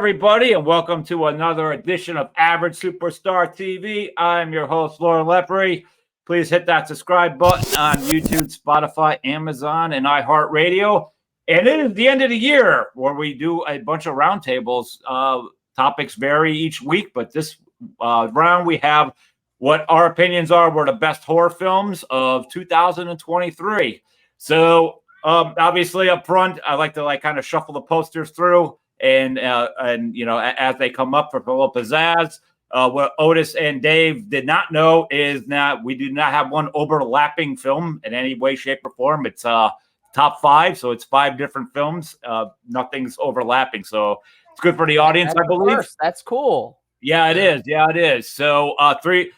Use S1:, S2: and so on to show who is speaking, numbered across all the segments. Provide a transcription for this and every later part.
S1: everybody, and welcome to another edition of Average Superstar TV. I'm your host, Laura Lepre. Please hit that subscribe button on YouTube, Spotify, Amazon, and iHeartRadio. And it is the end of the year where we do a bunch of roundtables. Topics vary each week, but this round we have what our opinions are were the best horror films of 2023. So obviously up front, I like to kind of shuffle the posters through and as they come up for a little pizzazz. What Otis and Dave did not know is that we do not have one overlapping film in any way, shape, or form. It's top five, so it's 5 different films. Nothing's overlapping, so it's good for the audience, I believe.
S2: That's cool.
S1: Yeah, it is. Yeah, it is. So three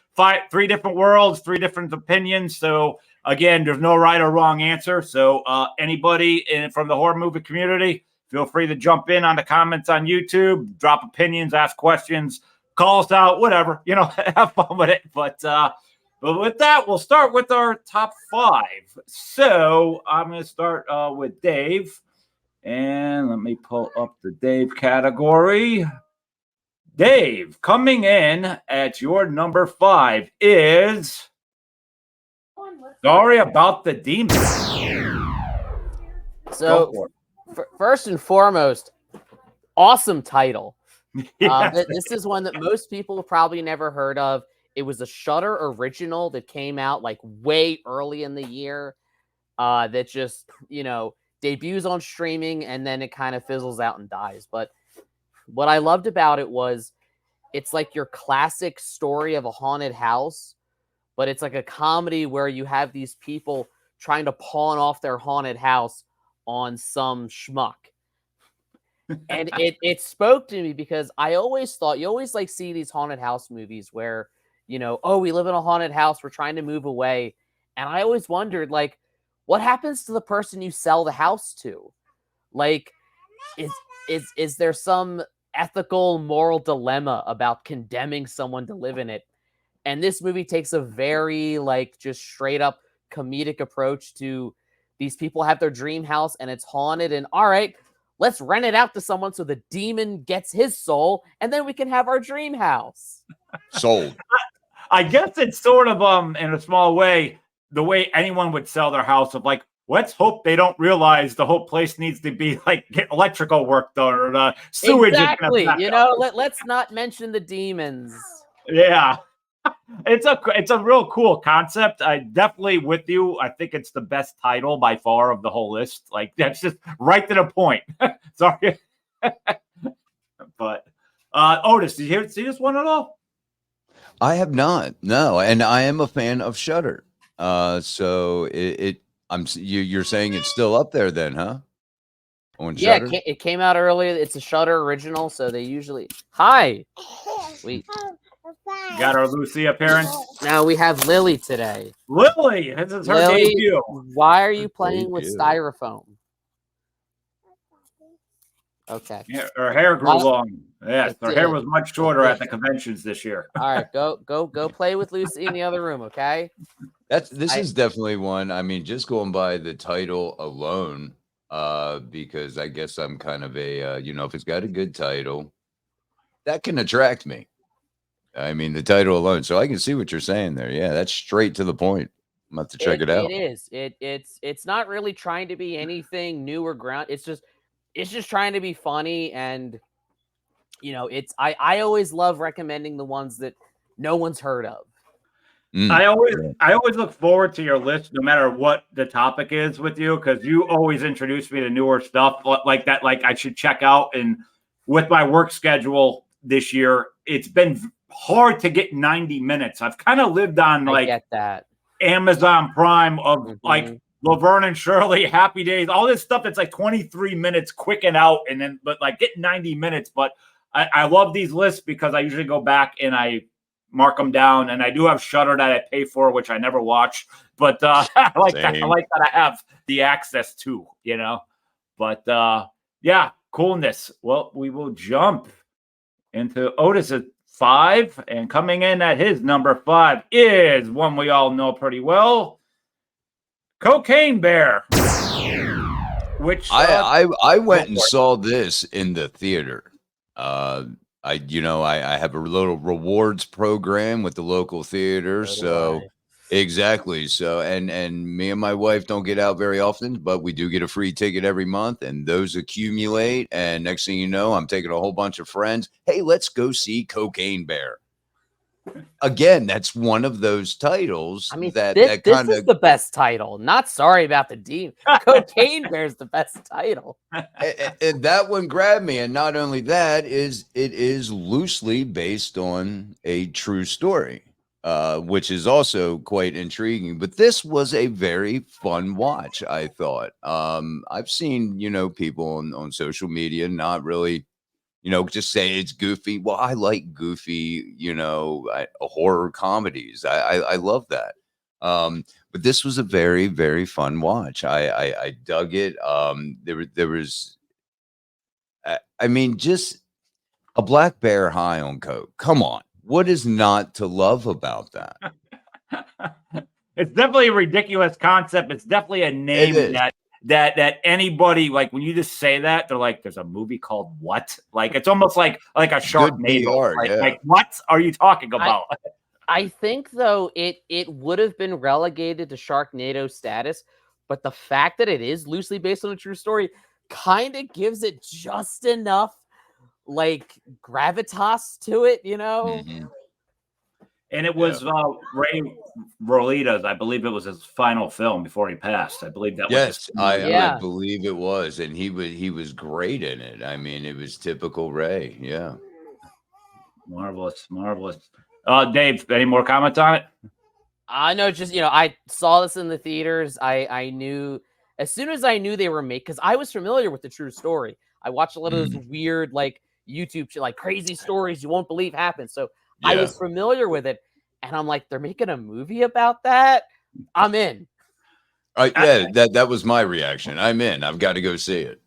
S1: different worlds, 3 different opinions. So again, there's no right or wrong answer. So anybody from the horror movie community, feel free to jump in on the comments on YouTube, drop opinions, ask questions, call us out, whatever, have fun with it. But with that, we'll start with our top 5. So I'm going to start with Dave. And let me pull up the Dave category. Dave, coming in at your number 5 is Sorry About the Demons.
S2: So, first and foremost, awesome title. This is one that most people have probably never heard of. It was a Shudder original that came out like way early in the year. That just, debuts on streaming and then it kind of fizzles out and dies. But what I loved about it was it's like your classic story of a haunted house, but it's like a comedy where you have these people trying to pawn off their haunted house on some schmuck. And it spoke to me because I always thought, you always see these haunted house movies where, we live in a haunted house, we're trying to move away. And I always wondered, what happens to the person you sell the house to? Is there some ethical, moral dilemma about condemning someone to live in it? And this movie takes a very just straight up comedic approach to these people have their dream house and it's haunted, and all right, let's rent it out to someone so the demon gets his soul and then we can have our dream house.
S3: Sold.
S1: I guess it's sort of in a small way the way anyone would sell their house of let's hope they don't realize the whole place needs to be get electrical work done or the sewage.
S2: Exactly. Let's not mention the demons.
S1: Yeah. It's a real cool concept. I definitely with you. I think it's the best title by far of the whole list. That's just right to the point. Sorry. But Otis, did you see this one at all?
S3: I have not. No, and I am a fan of Shudder. So you're saying it's still up there then, huh? On Shudder?
S2: It came out earlier. It's a Shudder original, so they usually Hi. We
S1: got our Lucy appearance.
S2: Now we have Lily today.
S1: Lily, this is her debut.
S2: Why are you playing with styrofoam? Okay.
S1: Yeah, her hair grew long. Yes, her hair was much shorter at the conventions this year.
S2: All right, go play with Lucy in the other room, okay?
S3: This is definitely one. I mean, just going by the title alone, because I guess I'm kind of a if it's got a good title, that can attract me. I mean, the title alone. So I can see what you're saying there. Yeah, that's straight to the point. I'm about to check it out.
S2: It is. It's not really trying to be anything new or ground. It's just trying to be funny, and I always love recommending the ones that no one's heard of.
S1: I always look forward to your list, no matter what the topic is with you, because you always introduce me to newer stuff like that. I should check out, and with my work schedule this year, it's been hard to get 90 minutes. I've kind of lived on
S2: I get that.
S1: Amazon Prime of Laverne and Shirley, Happy Days, all this stuff that's 23 minutes quick and out, and then get 90 minutes. But I love these lists because I usually go back and I mark them down, and I do have Shudder that I pay for, which I never watch. But I like that I have the access to, But yeah, coolness. Well, we will jump into Otis's 5, and coming in at his number 5 is one we all know pretty well, Cocaine Bear. Which
S3: I went and saw this in the theater. I have a little rewards program with the local theater, so exactly. So and me and my wife don't get out very often, but we do get a free ticket every month, and those accumulate. And next thing you know, I'm taking a whole bunch of friends. Hey, let's go see Cocaine Bear. Again, that's one of those titles
S2: I mean,
S3: that
S2: this
S3: kind
S2: is
S3: of
S2: the best title. Not Sorry About the Demon. Cocaine Bear's the best title.
S3: and that one grabbed me. And not only that, it is loosely based on a true story, which is also quite intriguing. But this was a very fun watch, I thought. I've seen, people on social media not really, just say it's goofy. Well, I like goofy, horror comedies. I love that. But this was a very, very fun watch. I dug it. There was, I mean, just a black bear high on coke. Come on, what is not to love about that?
S1: It's definitely a ridiculous concept. It's definitely a name that anybody, like, when you just say that, they're like, there's a movie called what? Like, it's almost like a Sharknado. Like, what are you talking about?
S2: I think, though, it would have been relegated to Sharknado status, but the fact that it is loosely based on a true story kind of gives it just enough, like, gravitas to it,
S3: Mm-hmm.
S1: And it was Ray Rolita's, I believe it was his final film before he passed. I believe that was his
S3: I believe it was, and he was great in it. I mean, it was typical Ray. Yeah.
S1: Marvelous. Dave, any more comments on it?
S2: I know, just, I saw this in the theaters. I knew, as soon as I knew they were made, because I was familiar with the true story. I watched a lot of those weird, like, YouTube shit, like crazy stories you won't believe happened. So I was familiar with it, and I'm like, they're making a movie about that? I'm in.
S3: That was my reaction. I'm in. I've got to go see it.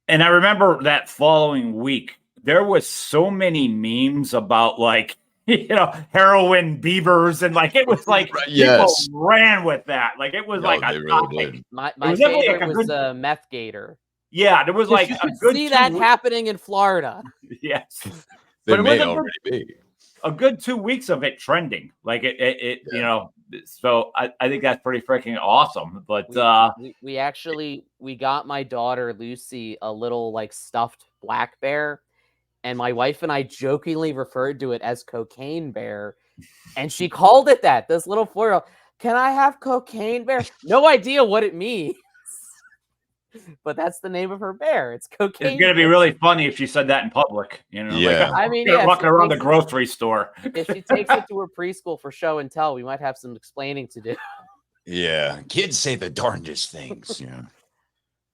S1: And I remember that following week, there was so many memes about, like, heroin beavers, and like it was like people ran with that. Like it was like a topic.
S2: My favorite was Meth Gator.
S1: Yeah, there was like
S2: you could see that happening in Florida.
S1: Yes,
S3: but it may already be
S1: a good 2 weeks of it trending. Like it so I think that's pretty freaking awesome. But
S2: we got my daughter Lucy a little, like, stuffed black bear, and my wife and I jokingly referred to it as Cocaine Bear, and she called it that. This little 4-year-old, can I have Cocaine Bear? No idea what it means, but that's the name of her bear. It's Cocaine.
S1: It's gonna be really funny if she said that in public.
S3: Yeah.
S2: I mean,
S1: walking around the grocery store.
S2: If she takes it to her preschool for show and tell, we might have some explaining to do.
S3: Yeah, kids say the darndest things. Yeah.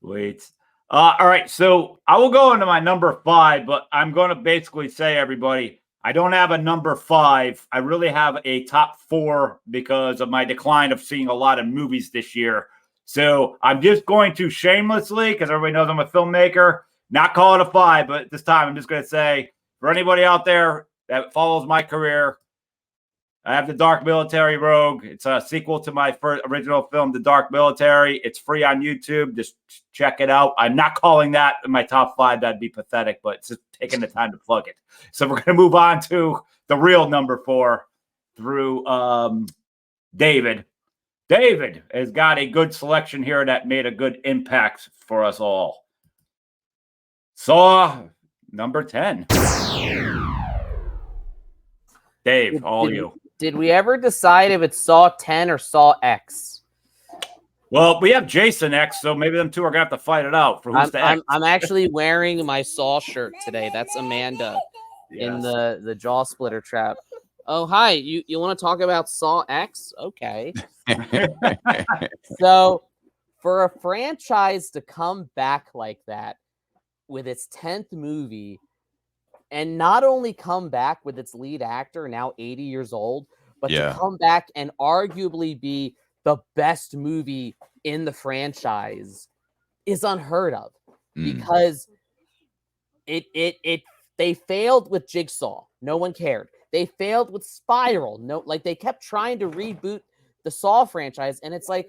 S1: Wait. All right, so I will go into my number 5, but I'm going to basically say, everybody, I don't have a number 5. I really have a top 4 because of my decline of seeing a lot of movies this year. So I'm just going to shamelessly, because everybody knows I'm a filmmaker, not call it a 5, but this time I'm just going to say, for anybody out there that follows my career, I have The Dark Military Rogue. It's a sequel to my first original film, The Dark Military. It's free on YouTube. Just check it out. I'm not calling that in my top 5. That'd be pathetic, but it's just taking the time to plug it. So we're going to move on to the real number 4 through David. David has got a good selection here that made a good impact for us all. Saw number 10. Dave, all you.
S2: Did we ever decide if it's Saw 10 or Saw X?
S1: Well, we have Jason X, so maybe them two are gonna have to fight it out for who's the X.
S2: I'm actually wearing my Saw shirt today. That's Amanda in the Jaw Splitter trap. Oh, hi. You want to talk about Saw X? Okay. So, for a franchise to come back like that with its 10th movie, and not only come back with its lead actor, now 80 years old, but to come back and arguably be the best movie in the franchise is unheard of, because they failed with Jigsaw. No one cared. They failed with Spiral. They kept trying to reboot the Saw franchise, and it's like,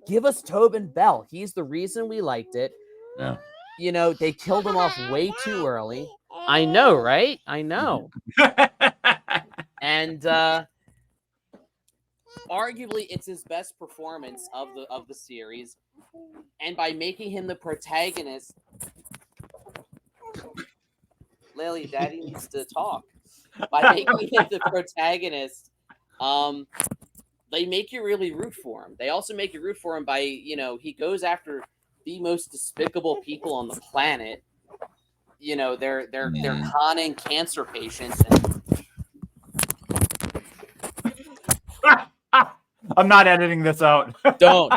S2: give us Tobin Bell. He's the reason we liked it.
S3: Yeah.
S2: They killed him off way too early. I know, right? I know. And arguably, it's his best performance of the series, and by making him the protagonist, Lily, Daddy needs to talk. By making him the protagonist, they make you really root for him. They also make you root for him by, he goes after the most despicable people on the planet. They're conning cancer patients.
S1: I'm not editing this out.
S2: Don't.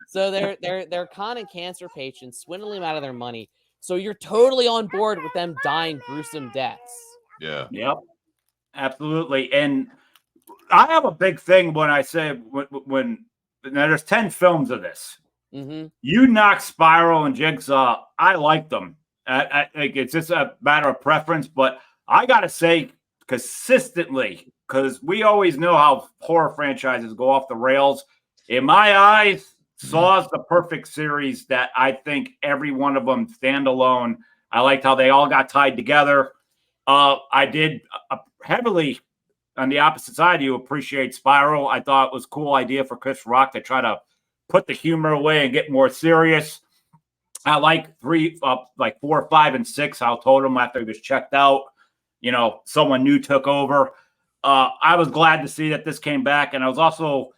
S2: So they're conning cancer patients, swindling them out of their money. So you're totally on board with them dying gruesome deaths.
S3: Yeah.
S1: Yep. Absolutely. And I have a big thing when I say when now there's 10 films of this.
S2: Mm-hmm.
S1: You knock Spiral and Jigsaw. I like them. It's just a matter of preference, but I gotta say consistently, because we always know how horror franchises go off the rails. In my eyes, Saw's the perfect series that I think every one of them stand alone. I liked how they all got tied together. I did heavily on the opposite side. You appreciate Spiral. I thought it was a cool idea for Chris Rock to try to put the humor away and get more serious. I like 4, 5, and 6. How told him after he was checked out, someone new took over. I was glad to see that this came back, and I was also,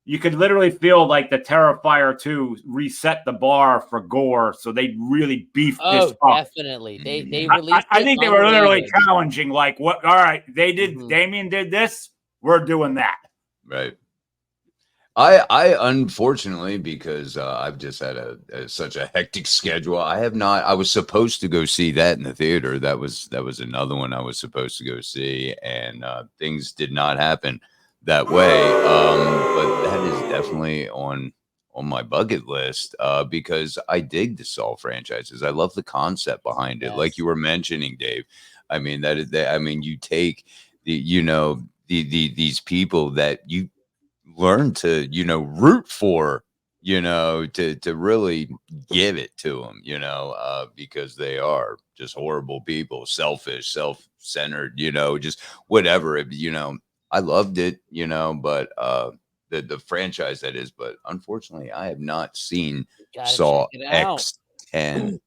S1: you could literally feel like the Terrifier 2 reset the bar for gore, so they really beefed this up.
S2: Definitely. They released.
S1: I think they were literally challenging, like, what? All right, they did. Mm-hmm. Damien did this. We're doing that.
S3: Right. I unfortunately, because I've just had such a hectic schedule, I have not. I was supposed to go see that in the theater. That was another one I was supposed to go see, and things did not happen that way. But that is definitely on my bucket list because I dig the Saw franchises. I love the concept behind it, like you were mentioning, Dave. I mean you take these people that you learn to root for, to really give it to them, because they are just horrible people, selfish, self-centered, just whatever. I loved it, but the franchise that is, but unfortunately I have not seen Saw X10.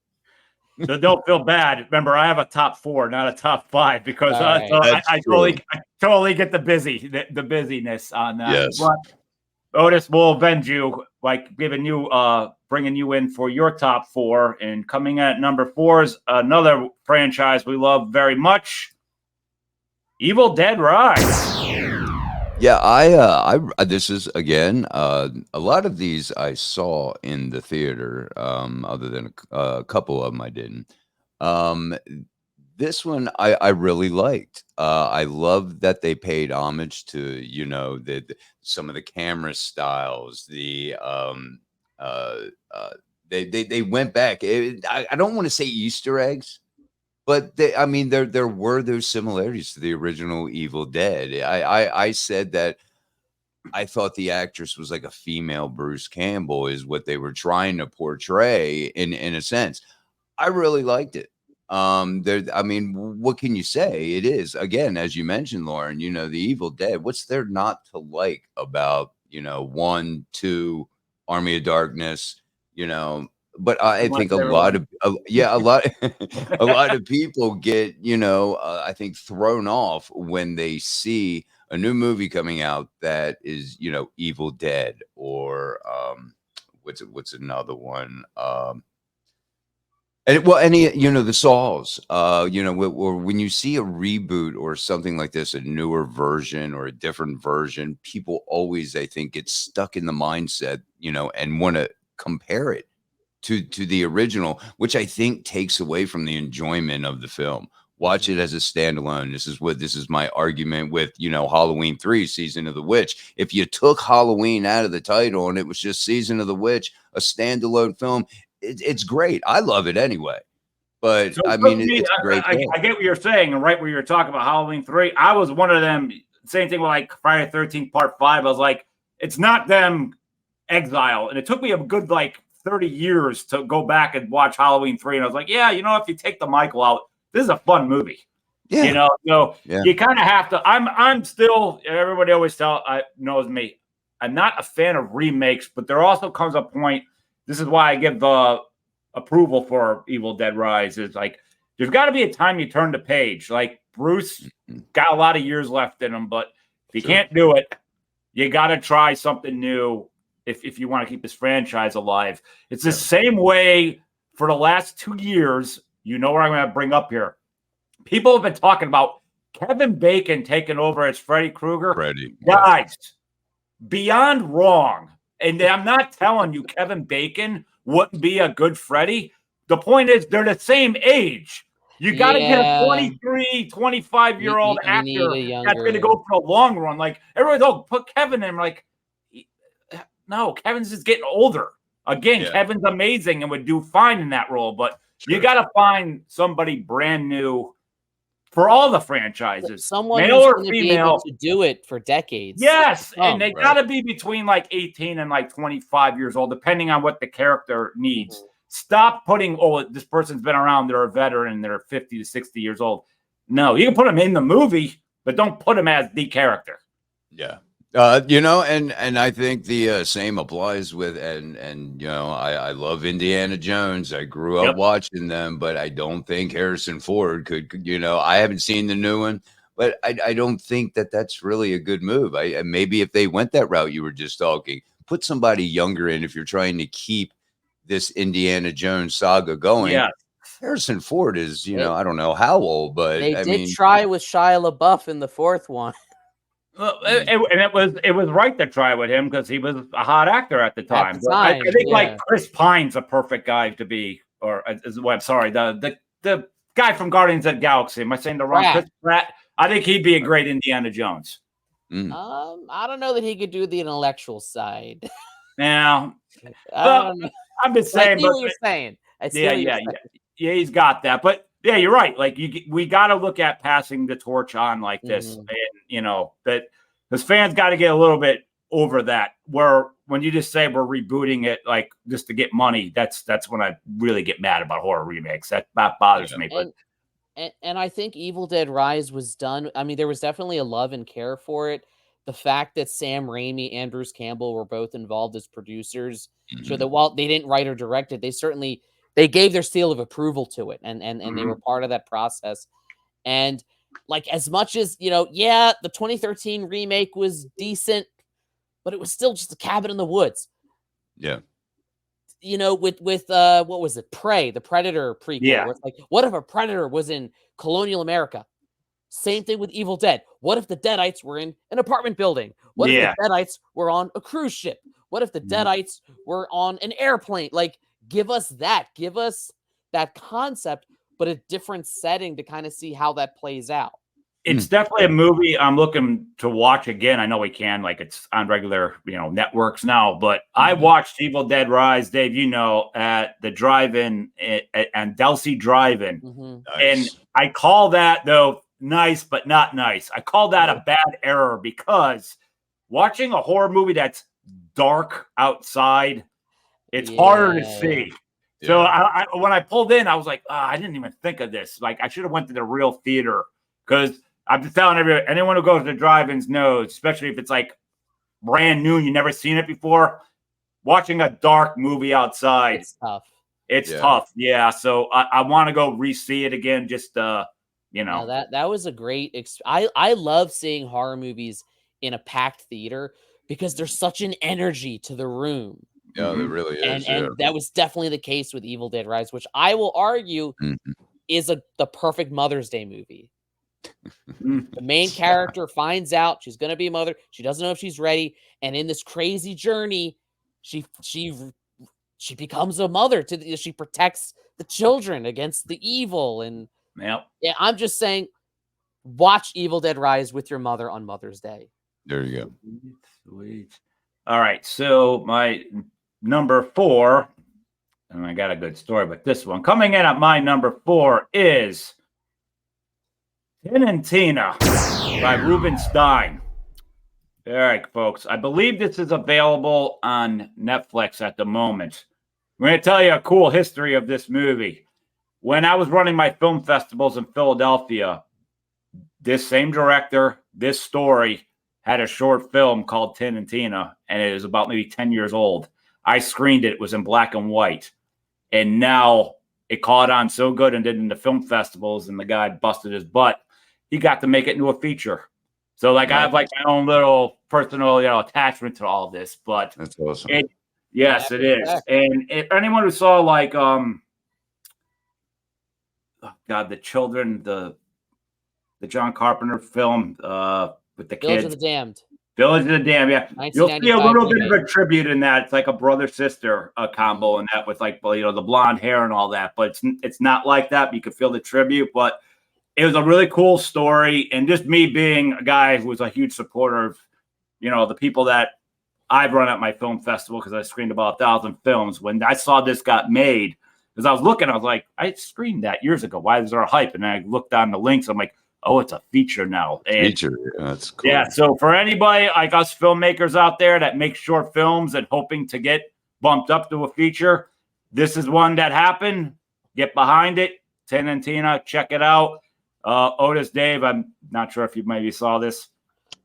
S1: So don't feel bad. Remember, I have a top 4, not a top 5, because I totally get the busyness on that.
S3: Yes.
S1: But Otis will avenge you, like bringing you in for your top 4. And coming at number 4 is another franchise we love very much, Evil Dead Rise.
S3: Yeah, I this is again a lot of these I saw in the theater. Other than a couple of them, I didn't. This one I really liked. I love that they paid homage to some of the camera styles. They went back. I don't want to say Easter eggs. But there were those similarities to the original Evil Dead. I said that I thought the actress was like a female Bruce Campbell, is what they were trying to portray in a sense. I really liked it. What can you say? It is, again, as you mentioned, Lauren, the Evil Dead. What's there not to like about 1, 2, Army of Darkness, But I think a lot of people get, I think thrown off when they see a new movie coming out that is, Evil Dead, or what's another one? The Saws, or when you see a reboot or something like this, a newer version or a different version, people always, I think, get stuck in the mindset, and want to compare it to the original, which I think takes away from the enjoyment of the film. Watch it as a standalone. This is my argument with, Halloween 3, Season of the Witch. If you took Halloween out of the title and it was just Season of the Witch, a standalone film, it's great. I love it anyway. But it's a great film.
S1: I get what you're saying, and right where you're talking about Halloween 3, I was one of them. Same thing with like Friday the 13th Part 5. I was like, it's not them Exile, and it took me a good 30 years to go back and watch Halloween 3. And I was like, yeah, if you take the Michael out, this is a fun movie.
S3: Yeah.
S1: So you kind of have to. I'm still. Everybody always knows me. I'm not a fan of remakes, but there also comes a point. This is why I give the approval for Evil Dead Rise. Is like there's got to be a time you turn the page. Like Bruce got a lot of years left in him, but if you can't do it, you got to try something new. If you want to keep this franchise alive, it's the same way for the last 2 years. You know what I'm going to bring up here. People have been talking about Kevin Bacon taking over as Freddy Krueger. Guys, beyond wrong. And I'm not telling you Kevin Bacon wouldn't be a good Freddy. The point is they're the same age. You got to get a 23, 25-year-old actor that's going to go for the long run. Like, everyone's, put Kevin in. Like, no, Kevin's just getting older. Again, Kevin's amazing and would do fine in that role. But you got to find somebody brand new for all the franchises.
S2: Someone
S1: male
S2: who's
S1: or
S2: going
S1: female.
S2: to be able to do it for decades.
S1: Yes, and they got to be between like 18 and like 25 years old, depending on what the character needs. Mm-hmm. Stop putting, this person's been around, they're a veteran, they're 50 to 60 years old. No, you can put them in the movie, but don't put them as the character.
S3: Yeah. And I think the same applies with, and I love Indiana Jones. I grew up watching them, but I don't think Harrison Ford could, I haven't seen the new one, but I don't think that's really a good move. Maybe if they went that route you were just talking, put somebody younger in if you're trying to keep this Indiana Jones saga going. Yeah. Harrison Ford is, I don't know how old, but
S2: they did try with Shia LaBeouf in the fourth one.
S1: Well, it was right to try with him because he was a hot actor at the time. I think like Chris Pine's a perfect guy to be, I'm sorry, the guy from Guardians of the Galaxy. Am I saying the wrong? Chris Pratt. I think he'd be a great Indiana Jones.
S2: I don't know that he could do the intellectual side.
S1: Now, I'm just saying.
S2: I see what you're saying.
S1: Yeah, he's got that, but. Yeah, you're right. Like we got to look at passing the torch on like this, and that because fans got to get a little bit over that. Where when you just say we're rebooting it like just to get money, that's when I really get mad about horror remakes. That bothers me. But
S2: and I think Evil Dead Rise was done. I mean, there was definitely a love and care for it. The fact that Sam Raimi and Bruce Campbell were both involved as producers, so that while they didn't write or direct it, they gave their seal of approval to it, and they were part of that process. And like, as much as, the 2013 remake was decent, but it was still just a cabin in the woods.
S3: Yeah.
S2: With what was it? Prey, the Predator prequel.
S1: Yeah.
S2: Where it's like, what if a Predator was in colonial America? Same thing with Evil Dead. What if the Deadites were in an apartment building? What if the Deadites were on a cruise ship? What if the Deadites were on an airplane? Like, give us that concept, but a different setting to kind of see how that plays out.
S1: It's definitely a movie I'm looking to watch again. I know we can, like it's on regular, networks now, but I watched Evil Dead Rise, Dave, at the drive-in and Delsey Drive-In.
S3: Nice.
S1: And I call that, though, nice, but not nice. I call that a bad error because watching a horror movie that's dark outside, it's harder to see. Yeah. So I when I pulled in, I was like, I didn't even think of this. Like, I should have went to the real theater because I'm just telling anyone who goes to drive-ins knows, especially if it's like brand new and you've never seen it before, watching a dark movie outside.
S2: It's tough.
S1: It's tough. Yeah. So I want to go re-see it again. Just,
S2: No, that was a great I love seeing horror movies in a packed theater because there's such an energy to the room.
S3: Yeah, it really is.
S2: And that was definitely the case with Evil Dead Rise, which I will argue is the perfect Mother's Day movie. The main character finds out she's going to be a mother. She doesn't know if she's ready. And in this crazy journey, she becomes a mother. She protects the children against the evil. And I'm just saying, watch Evil Dead Rise with your mother on Mother's Day.
S3: There you go.
S1: Sweet. All right. So my number 4, and I got a good story, but this one coming in at my number 4 is Tin and Tina by Ruben Stein. All right, folks. I believe this is available on Netflix at the moment. I'm going to tell you a cool history of this movie. When I was running my film festivals in Philadelphia, this same director, this story had a short film called Tin and Tina, and it is about maybe 10 years old. I screened it. It was in black and white. And now it caught on so good and did in the film festivals, and the guy busted his butt. He got to make it into a feature. So, like, I have like my own little personal, attachment to all this. But
S3: That's awesome.
S1: Yes, it is. And if anyone who saw like the children, the John Carpenter film with the
S2: Village
S1: kids.
S2: of the Damned.
S1: Village of the Damned, yeah. You'll see a little bit of a tribute in that. It's like a brother-sister combo in that with like the blonde hair and all that. But it's not like that. But you could feel the tribute. But it was a really cool story. And just me being a guy who was a huge supporter of, the people that I've run at my film festival, because I screened about 1,000 films. When I saw this got made, because I was looking, I was like, I screened that years ago. Why is there a hype? And I looked on the links. I'm like, oh, it's a feature now. And
S3: feature, that's cool.
S1: Yeah, so for anybody like us filmmakers out there that make short films and hoping to get bumped up to a feature, this is one that happened. Get behind it. Tin and Tina, check it out. Otis, Dave, I'm not sure if you maybe saw this.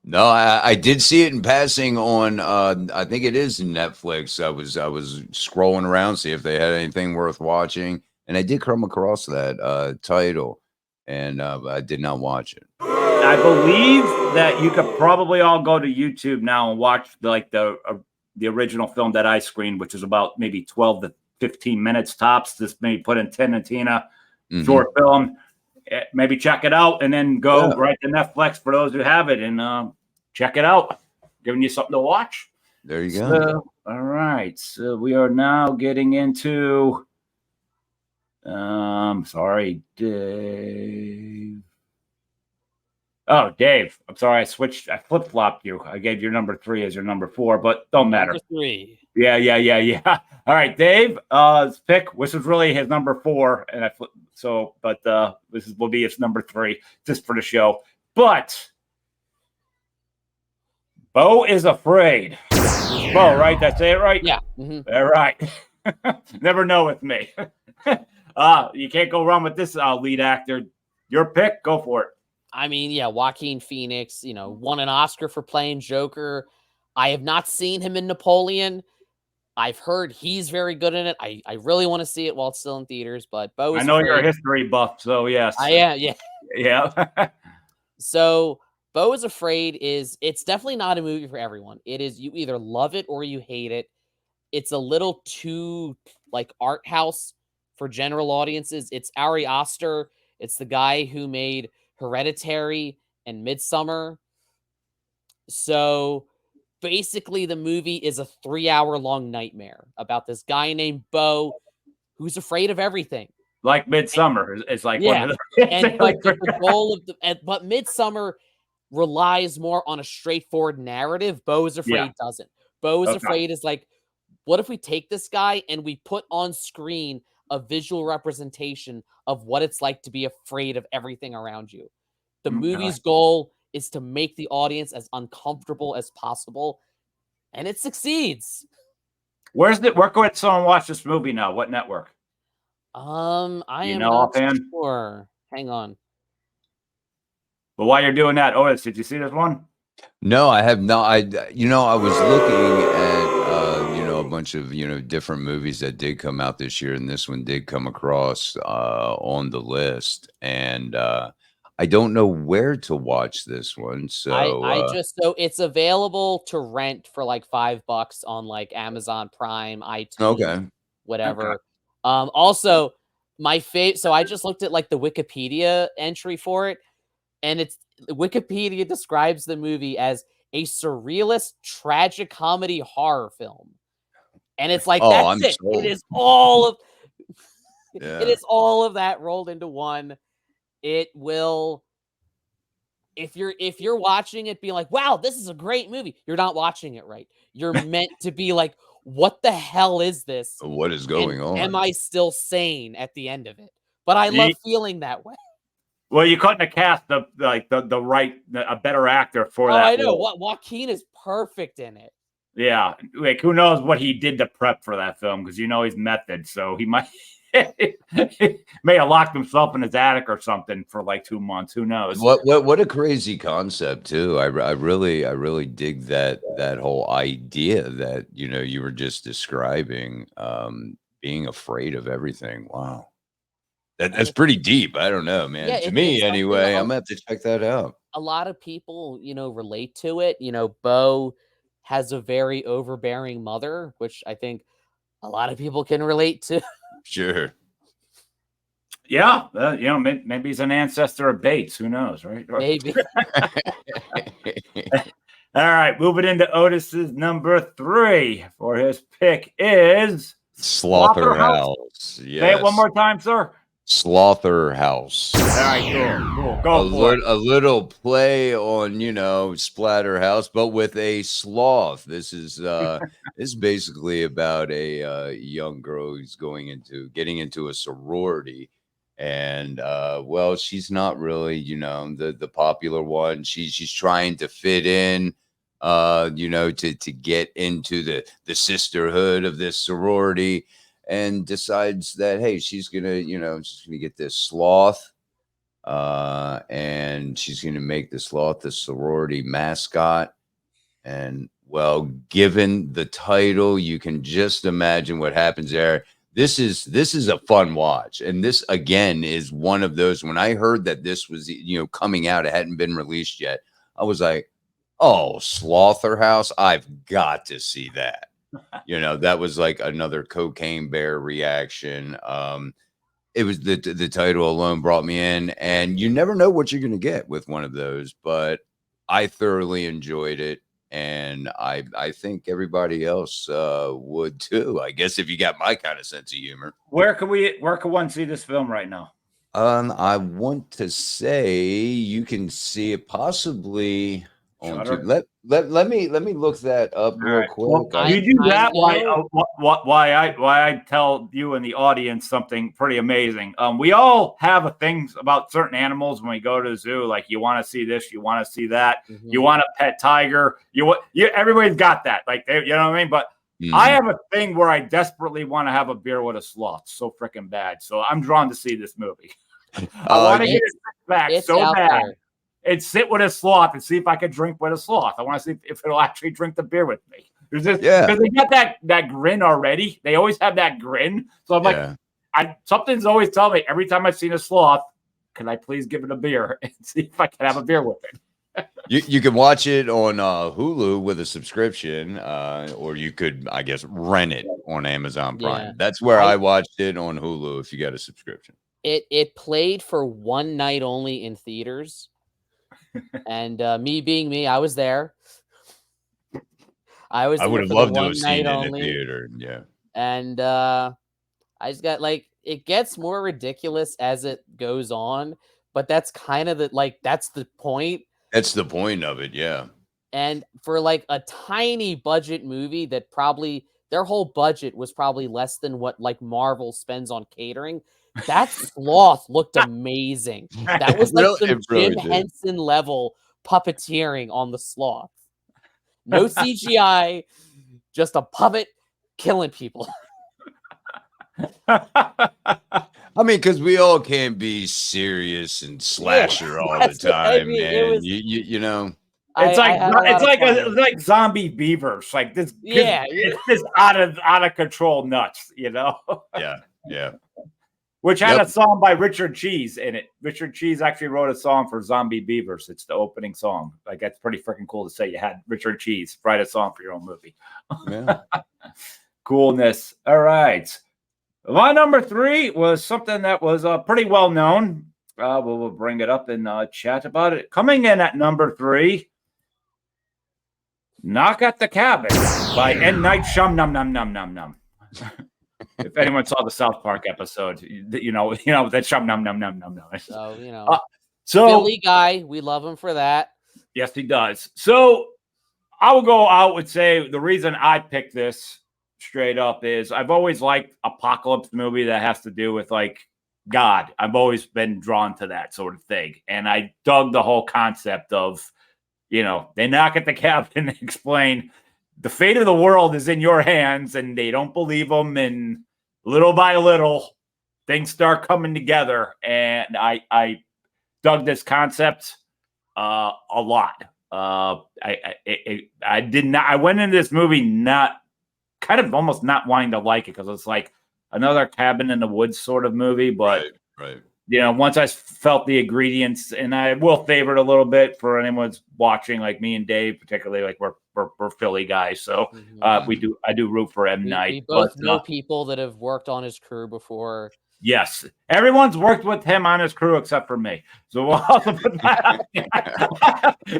S3: No, I did see it in passing on. I think it is Netflix. I was scrolling around, see if they had anything worth watching, and I did come across that title, and I did not watch it.
S1: I believe that you could probably all go to YouTube now and watch the original film that I screened, which is about maybe 12 to 15 minutes tops. This maybe put in Tin and Tina short film. Maybe check it out and then go right to Netflix for those who have it and check it out. Giving you something to watch.
S3: There you go.
S1: So, all right. So we are now getting into sorry, Dave. Oh, Dave. I'm sorry. I flip-flopped you. I gave your number 3 as your number 4, but don't matter.
S2: Number 3.
S1: Yeah. All right, Dave. Pick. This is really his number 4, and this will be his number 3 just for the show. But Beau is Afraid. Beau, right? That's it, right?
S2: Yeah.
S1: All right. Never know with me. You can't go wrong with this lead actor. Your pick. Go for it.
S2: I mean, yeah, Joaquin Phoenix, won an Oscar for playing Joker. I have not seen him in Napoleon. I've heard he's very good in it. I really want to see it while it's still in theaters, but Beau is
S1: I know
S2: Afraid.
S1: you're a history buff, so yes.
S2: I am, yeah.
S1: Yeah.
S2: So Beau is Afraid it's definitely not a movie for everyone. It is, you either love it or you hate it. It's a little too like art house for general audiences. It's Ari Aster. It's the guy who made Hereditary and Midsommar. So basically the movie is a 3-hour-long nightmare about this guy named Beau who's afraid of everything.
S1: Like Midsommar is like one of
S2: the but the goal of but Midsommar relies more on a straightforward narrative. Beau is Afraid doesn't. Beau is Afraid is like, what if we take this guy and we put on screen a visual representation of what it's like to be afraid of everything around you? The movie's goal is to make the audience as uncomfortable as possible, and it succeeds. Where
S1: can someone watch this movie now? What network?
S2: I am not sure. Hang on.
S1: But while you're doing that, Otis, did you see this one?
S3: No, I have not. I was looking at a bunch of different movies that did come out this year, and this one did come across on the list, and I don't know where to watch this one. So
S2: so it's available to rent for like $5 on like Amazon Prime, iTunes, whatever.
S1: Okay.
S2: Also, my favorite. So I just looked at like the Wikipedia entry for it, and Wikipedia describes the movie as a surrealist tragic comedy horror film, and it's like that's it. Sold. It is all of it is all of that rolled into one. It will, if you're watching it, be like, wow, this is a great movie. You're not watching it right. You're meant to be like, what the hell is this?
S3: What is going on?
S2: Am I still sane at the end of it? But I love feeling that way.
S1: Well, you couldn't have cast a better actor for that.
S2: I know. Joaquin is perfect in it.
S1: Yeah, like who knows what he did to prep for that film, because he's method, so he might may have locked himself in his attic or something for like 2 months. Who knows?
S3: What a crazy concept too. I really dig that whole idea that you were just describing, being afraid of everything. Wow. That's pretty deep. I don't know, man.
S2: Yeah,
S3: To
S2: it's
S3: me,
S2: something
S3: anyway, I'm gonna have to check that out.
S2: a lot of people, relate to it. Bo has a very overbearing mother, which I think a lot of people can relate to.
S3: Sure.
S1: Yeah, maybe he's an ancestor of Bates. Who knows, right?
S2: Maybe.
S1: All right, moving into Otis's number 3 for his pick is
S3: Slaughterhouse. Yes.
S1: Say it one more time, sir.
S3: Slaughterhouse.
S1: All right, cool. Go for it.
S3: A little play on, Splatterhouse, but with a sloth. This is basically about a young girl who's getting into a sorority. And well, she's not really, the popular one. She's trying to fit in, to get into the sisterhood of this sorority, and decides that, hey, she's gonna get this sloth, and she's gonna make the sloth the sorority mascot. And well, given the title, you can just imagine what happens there. This is a fun watch, and this again is one of those. When I heard that this was coming out, it hadn't been released yet, I was like, oh, Slaughterhouse, I've got to see that. That was like another Cocaine Bear reaction. It was the title alone brought me in, and you never know what you're going to get with one of those, but I thoroughly enjoyed it. And I think everybody else would too. I guess if you got my kind of sense of humor.
S1: Where can one see this film right now?
S3: I want to say you can see it possibly on Tubi. Let me look that up real quick.
S1: Well, you do that. Why I tell you and the audience something pretty amazing. We all have things about certain animals when we go to the zoo. Like you want to see this, you want to see that, you want a pet tiger. Everybody's got that. Like you know what I mean. But I have a thing where I desperately want to have a beer with a sloth so freaking bad. So I'm drawn to see this movie. I want to get it back so bad. There. And sit with a sloth and see if I can drink with a sloth. I want to see if it'll actually drink the beer with me. Because they got that grin already. They always have that grin. So I'm like, something's always telling me every time I've seen a sloth, can I please give it a beer and see if I can have a beer with it?
S3: You can watch it on Hulu with a subscription, or you could, I guess, rent it on Amazon Prime. That's where I watched it, on Hulu, if you got a subscription.
S2: It played for one night only in theaters. And me being me, I was there. I would have loved to have seen it in the theater. Yeah. And I just got it gets more ridiculous as it goes on, but that's kind of that's the point.
S3: That's the point of it, yeah.
S2: And for a tiny budget movie that probably their whole budget was probably less than what Marvel spends on catering. That sloth looked amazing. That was some Jim Henson level puppeteering on the sloth. No CGI, just a puppet killing people.
S3: I mean, because we all can't be serious and slasher all the time, man. You know.
S1: It's like zombie beavers, like this.
S2: Yeah,
S1: it's just out of control nuts,
S3: Yeah.
S1: Which had a song by Richard Cheese in it. Richard Cheese actually wrote a song for Zombie Beavers. It's the opening song. That's pretty freaking cool to say you had Richard Cheese write a song for your own movie.
S3: Yeah.
S1: Coolness. All right. My number 3 was something that was pretty well known. We'll bring it up and chat about it. Coming in at number 3, Knock at the Cabin by N. Night Shyamalan. If anyone saw the South Park episode, you know that
S2: So Philly guy, we love him for that.
S1: Yes, he does. So I will go out and say the reason I picked this straight up is I've always liked apocalypse movie that has to do with God. I've always been drawn to that sort of thing, and I dug the whole concept of they knock at the cabin and explain the fate of the world is in your hands, and they don't believe them. And little by little, things start coming together. And I dug this concept a lot. I did not. I went into this movie not kind of almost not wanting to like it because it's like another cabin in the woods sort of movie. But
S3: right.
S1: Once I felt the ingredients, and I will favor it a little bit for anyone who's watching, like me and Dave, particularly, like we're Philly guys, so I do root for M. Night.
S2: We both know people that have worked on his crew before.
S1: Yes, everyone's worked with him on his crew except for me. So we'll also put that.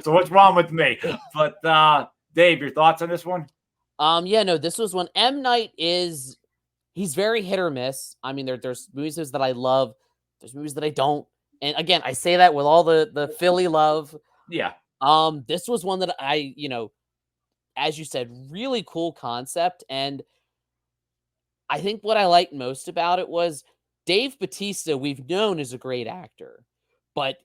S1: So what's wrong with me? But Dave, your thoughts on this one?
S2: This was one. M. Night he's very hit or miss. I mean, there's movies that I love. There's movies that I don't. And again, I say that with all the Philly love.
S1: Yeah.
S2: This was one that I, as you said, really cool concept. And I think what I liked most about it was Dave Bautista, we've known is a great actor, but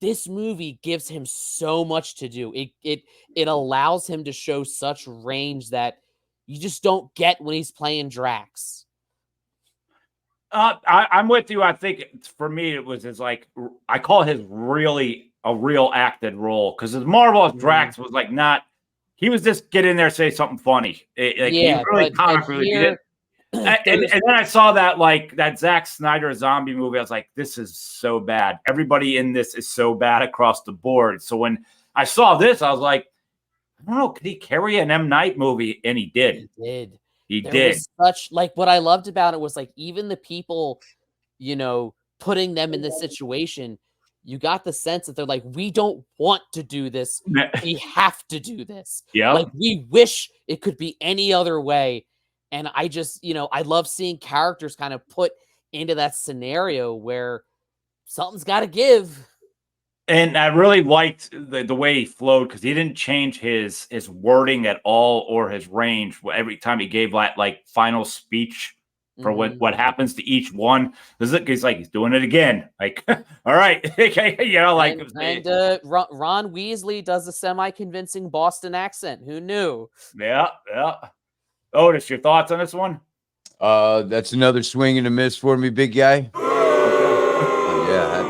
S2: this movie gives him so much to do. It allows him to show such range that you just don't get when he's playing Drax.
S1: I'm with you. I think for me, it was I call his really a real acted role because his Marvel Drax was like not. He was just get in there, say something funny. He really comic relief. And then I saw that Zack Snyder zombie movie. I was like, this is so bad. Everybody in this is so bad across the board. So when I saw this, I was like, I don't know, could he carry an M. Night movie? And he did. He did.
S2: Such what I loved about it was even the people, putting them in this situation, you got the sense that they're like, we don't want to do this. We have to do this.
S1: Yeah.
S2: We wish it could be any other way. And I just, I love seeing characters kind of put into that scenario where something's got to give.
S1: And I really liked the way he flowed because he didn't change his wording at all or his range every time he gave that final speech for what happens to each one. He's he's doing it again. All right,
S2: and Ron Weasley does a semi-convincing Boston accent. Who knew?
S1: Yeah. Otis, your thoughts on this one?
S3: That's another swing and a miss for me, big guy.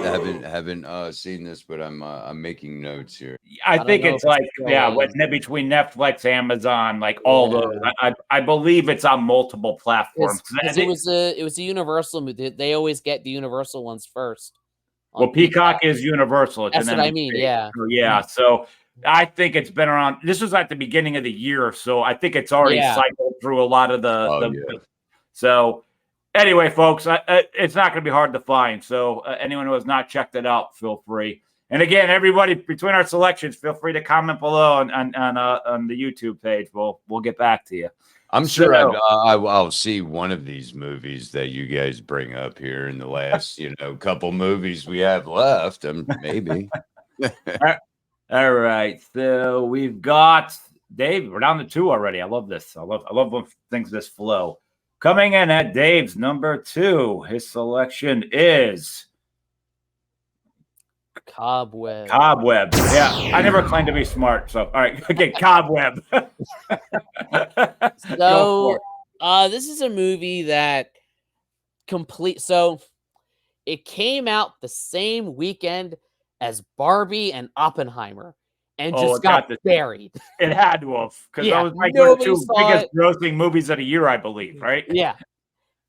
S3: I haven't seen this, but I'm making notes here.
S1: I think it's between Netflix, Amazon, all those. I believe it's on multiple platforms.
S2: It was a Universal movie. They always get the Universal ones first.
S1: Well, Peacock is Universal.
S2: That's what I mean. Yeah.
S1: Yeah. So I think it's been around. This was at the beginning of the year, so I think it's already cycled through a lot of the. So. Anyway, folks, it's not going to be hard to find. So anyone who has not checked it out, feel free. And again, everybody, between our selections, feel free to comment below on the YouTube page. We'll get back to you.
S3: I'm sure I'll see one of these movies that you guys bring up here in the last couple movies we have left. Maybe.
S1: All right. So we've got Dave. We're down to 2 already. I love this. I love when things this flow. Coming in at Dave's number 2, his selection is
S2: Cobweb.
S1: Yeah, I never claimed to be smart. So, all right, okay, Cobweb.
S2: So, this is a movie that So, it came out the same weekend as Barbie and Oppenheimer. And just got buried.
S1: It had to have, because that was the 2 biggest grossing movies of the year, I believe, right?
S2: Yeah.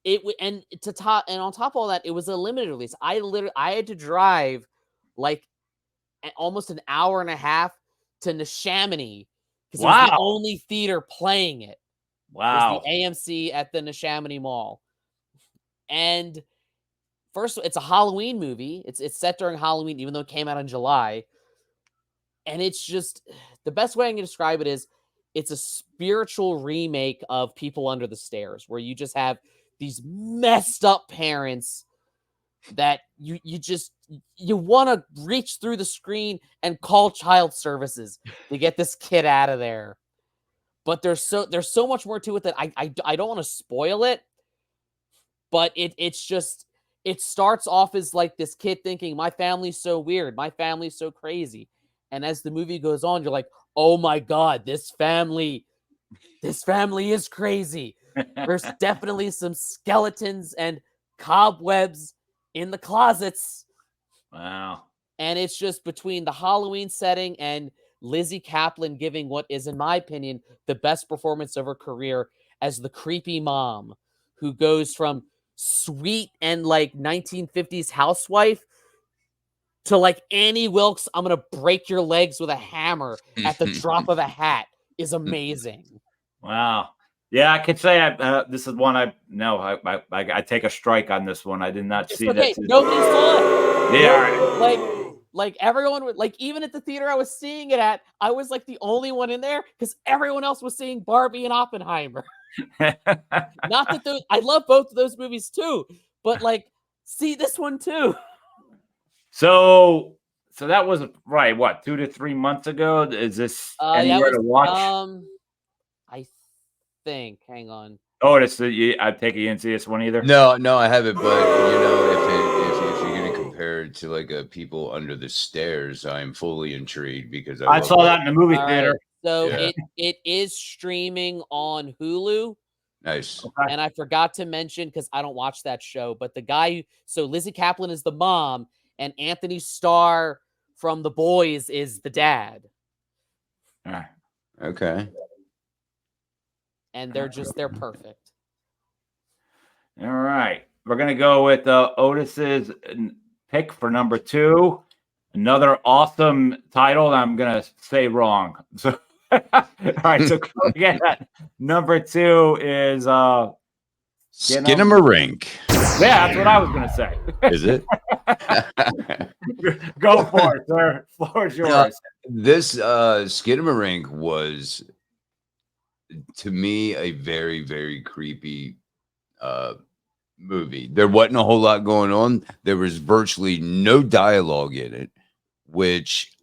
S2: On top of all that, it was a limited release. I had to drive almost an hour and a half to Neshaminy because it was the only theater playing it.
S1: Wow.
S2: It was the AMC at the Neshaminy Mall. And first, it's a Halloween movie. It's set during Halloween, even though it came out in July. And it's just, the best way I can describe it is it's a spiritual remake of People Under the Stairs, where you just have these messed up parents that you want to reach through the screen and call child services to get this kid out of there. But there's so much more to it that I don't want to spoil it. But it starts off as this kid thinking, my family's so weird, my family's so crazy. And as the movie goes on, you're like, oh my God, this family this family is crazy. There's definitely some skeletons and cobwebs in the closets.
S1: Wow.
S2: And it's just between the Halloween setting and Lizzie Kaplan giving what is, in my opinion, the best performance of her career as the creepy mom who goes from sweet and like 1950s housewife to like Annie Wilkes, I'm going to break your legs with a hammer at the drop of a hat is amazing.
S1: Wow. Yeah, I could say this is one I take a strike on this one. I did not see
S2: okay.
S1: that.
S2: Nobody saw it.
S1: Yeah.
S2: Like everyone would, like, even at the theater I was seeing it at, I was like the only one in there because everyone else was seeing Barbie and Oppenheimer. Not that those, I love both of those movies too, but like, see this one too.
S1: So that was right. What, 2 to 3 months ago? Is this anywhere to watch?
S2: I think. Hang on.
S1: Oh, I take it you didn't see this one either.
S3: No, I haven't. But if you're gonna compare it to like a People Under the Stairs, I'm fully intrigued because
S1: I saw that in the movie theater.
S2: Right. So it is streaming on Hulu.
S3: Nice.
S1: Okay.
S2: And I forgot to mention, because I don't watch that show, but the guy, so Lizzie Kaplan is the mom, and Anthony Starr from The Boys is the dad.
S1: All right.
S3: Okay.
S2: And they're perfect.
S1: All right. We're going to go with Otis's pick for number 2. Another awesome title I'm going to say wrong. So, all right. So, again, number 2 is
S3: Skinamarink.
S1: Yeah, that's what I was going to say.
S3: Is it?
S1: Go for it, sir. Floor is yours.
S3: This Skinamarink was, to me, a very, very creepy movie. There wasn't a whole lot going on. There was virtually no dialogue in it, which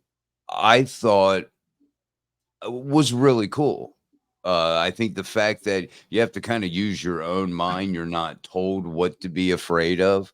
S3: I thought was really cool. I think the fact that you have to kind of use your own mind, you're not told what to be afraid of.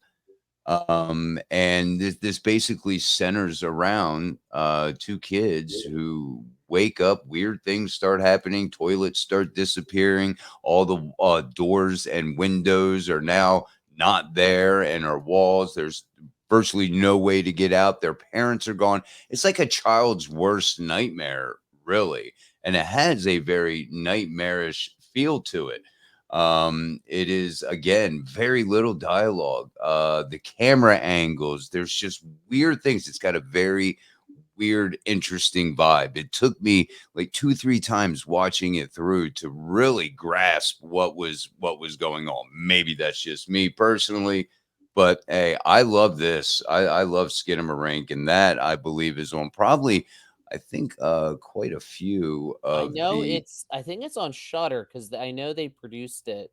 S3: And this basically centers around 2 kids who wake up, weird things start happening, toilets start disappearing, all the doors and windows are now not there and are walls. There's virtually no way to get out. Their parents are gone. It's like a child's worst nightmare, really. And it has a very nightmarish feel to it. It is, again, very little dialogue. The camera angles, there's just weird things. It's got a very weird, interesting vibe. It took me like 2-3 times watching it through to really grasp what was going on. Maybe that's just me personally, but hey, I love this. I love Skinamarink, and that I believe is on probably, I think, quite a few of
S2: I think it's on Shudder because I know they produced it.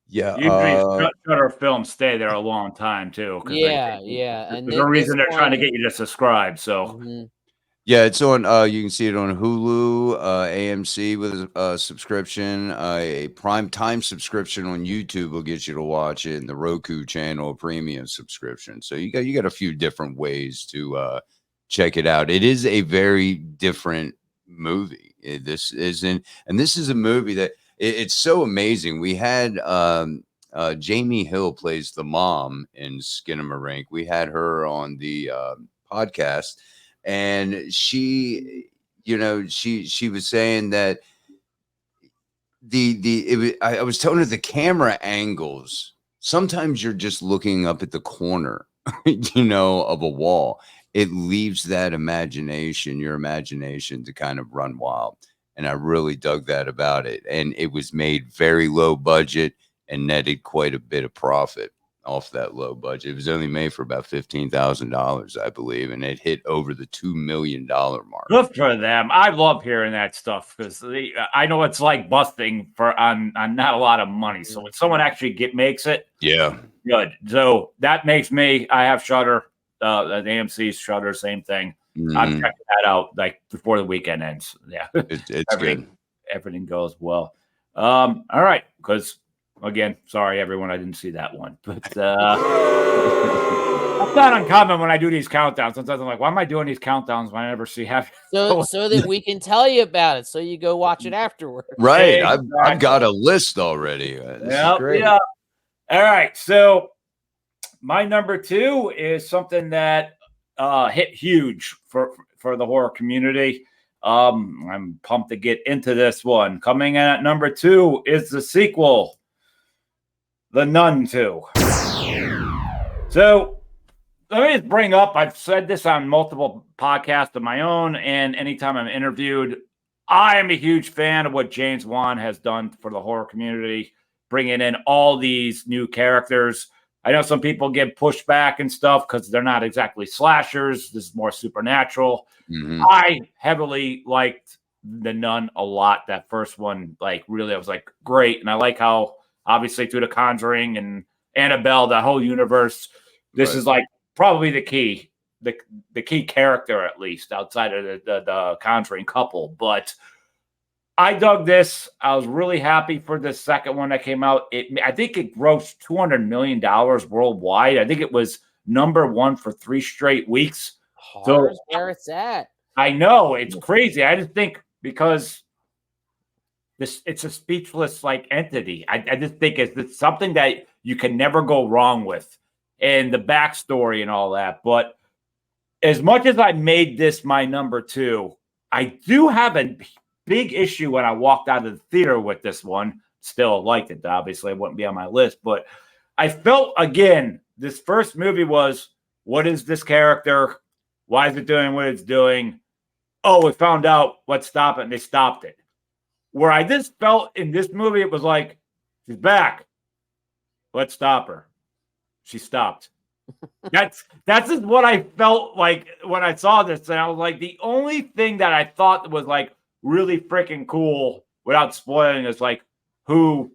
S3: Yeah.
S1: Usually Shudder films stay there a long time too.
S2: Yeah.
S1: And there's a reason they're trying to get you to subscribe. So
S3: yeah, it's on you can see it on Hulu, AMC with a subscription, a prime time subscription on YouTube will get you to watch it, and the Roku channel premium subscription. So you got a few different ways to check it out. It is a very different movie. This is a movie that it's so amazing. We had Jamie Hill plays the mom in Skinamarink. We had her on the podcast, and she was saying that I was telling her the camera angles. Sometimes you're just looking up at the corner, of a wall. It leaves that your imagination to kind of run wild. And I really dug that about it. And it was made very low budget and netted quite a bit of profit off that low budget. It was only made for about $15,000, I believe. And it hit over the $2 million mark.
S1: Good for them. I love hearing that stuff because I know it's like busting on not a lot of money. So when someone actually makes it,
S3: yeah,
S1: good. So that makes me, I have Shudder, the AMC's Shudder, same thing. I'm checking that out like before the weekend ends. Yeah,
S3: it's good.
S1: Everything goes well. All right, because again, sorry everyone, I didn't see that one. But That's not uncommon when I do these countdowns. Sometimes I'm like, why am I doing these countdowns when I never see half?
S2: So that we can tell you about it, so you go watch it afterwards.
S3: Right.
S1: Exactly.
S3: I've got a list already. This is great.
S1: Yeah. All right. So my number 2 is something that hit huge for the horror community. I'm pumped to get into this one. Coming in at number 2 is the sequel, The Nun 2. So let me just bring up, I've said this on multiple podcasts of my own, and anytime I'm interviewed, I am a huge fan of what James Wan has done for the horror community, bringing in all these new characters. I know some people get pushed back and stuff because they're not exactly slashers. This is more supernatural.
S3: Mhm.
S1: I heavily liked The Nun a lot. That first one, like, really, I was like, great. And I like how, obviously, through The Conjuring and Annabelle, the whole universe, this
S3: Right.
S1: is like probably the key character, at least outside of the Conjuring couple. But I dug this. I was really happy for the second one that came out. I think it grossed $200 million worldwide. I think it was number 1 for 3 straight weeks.
S2: Horror's where it's at.
S1: I know, it's crazy. I just think because it's a speechless like entity. I just think it's something that you can never go wrong with, and the backstory and all that. But as much as I made this my number 2, I do have a big issue when I walked out of the theater with this one. Still liked it, obviously. It wouldn't be on my list. But I felt, again, this first movie was, what is this character? Why is it doing what it's doing? Oh, we found out. Let's stop it. And they stopped it. Where I just felt in this movie, it was like, she's back. Let's stop her. She stopped. That's just what I felt like when I saw this. And I was like, the only thing that I thought was like really freaking cool, without spoiling, is like who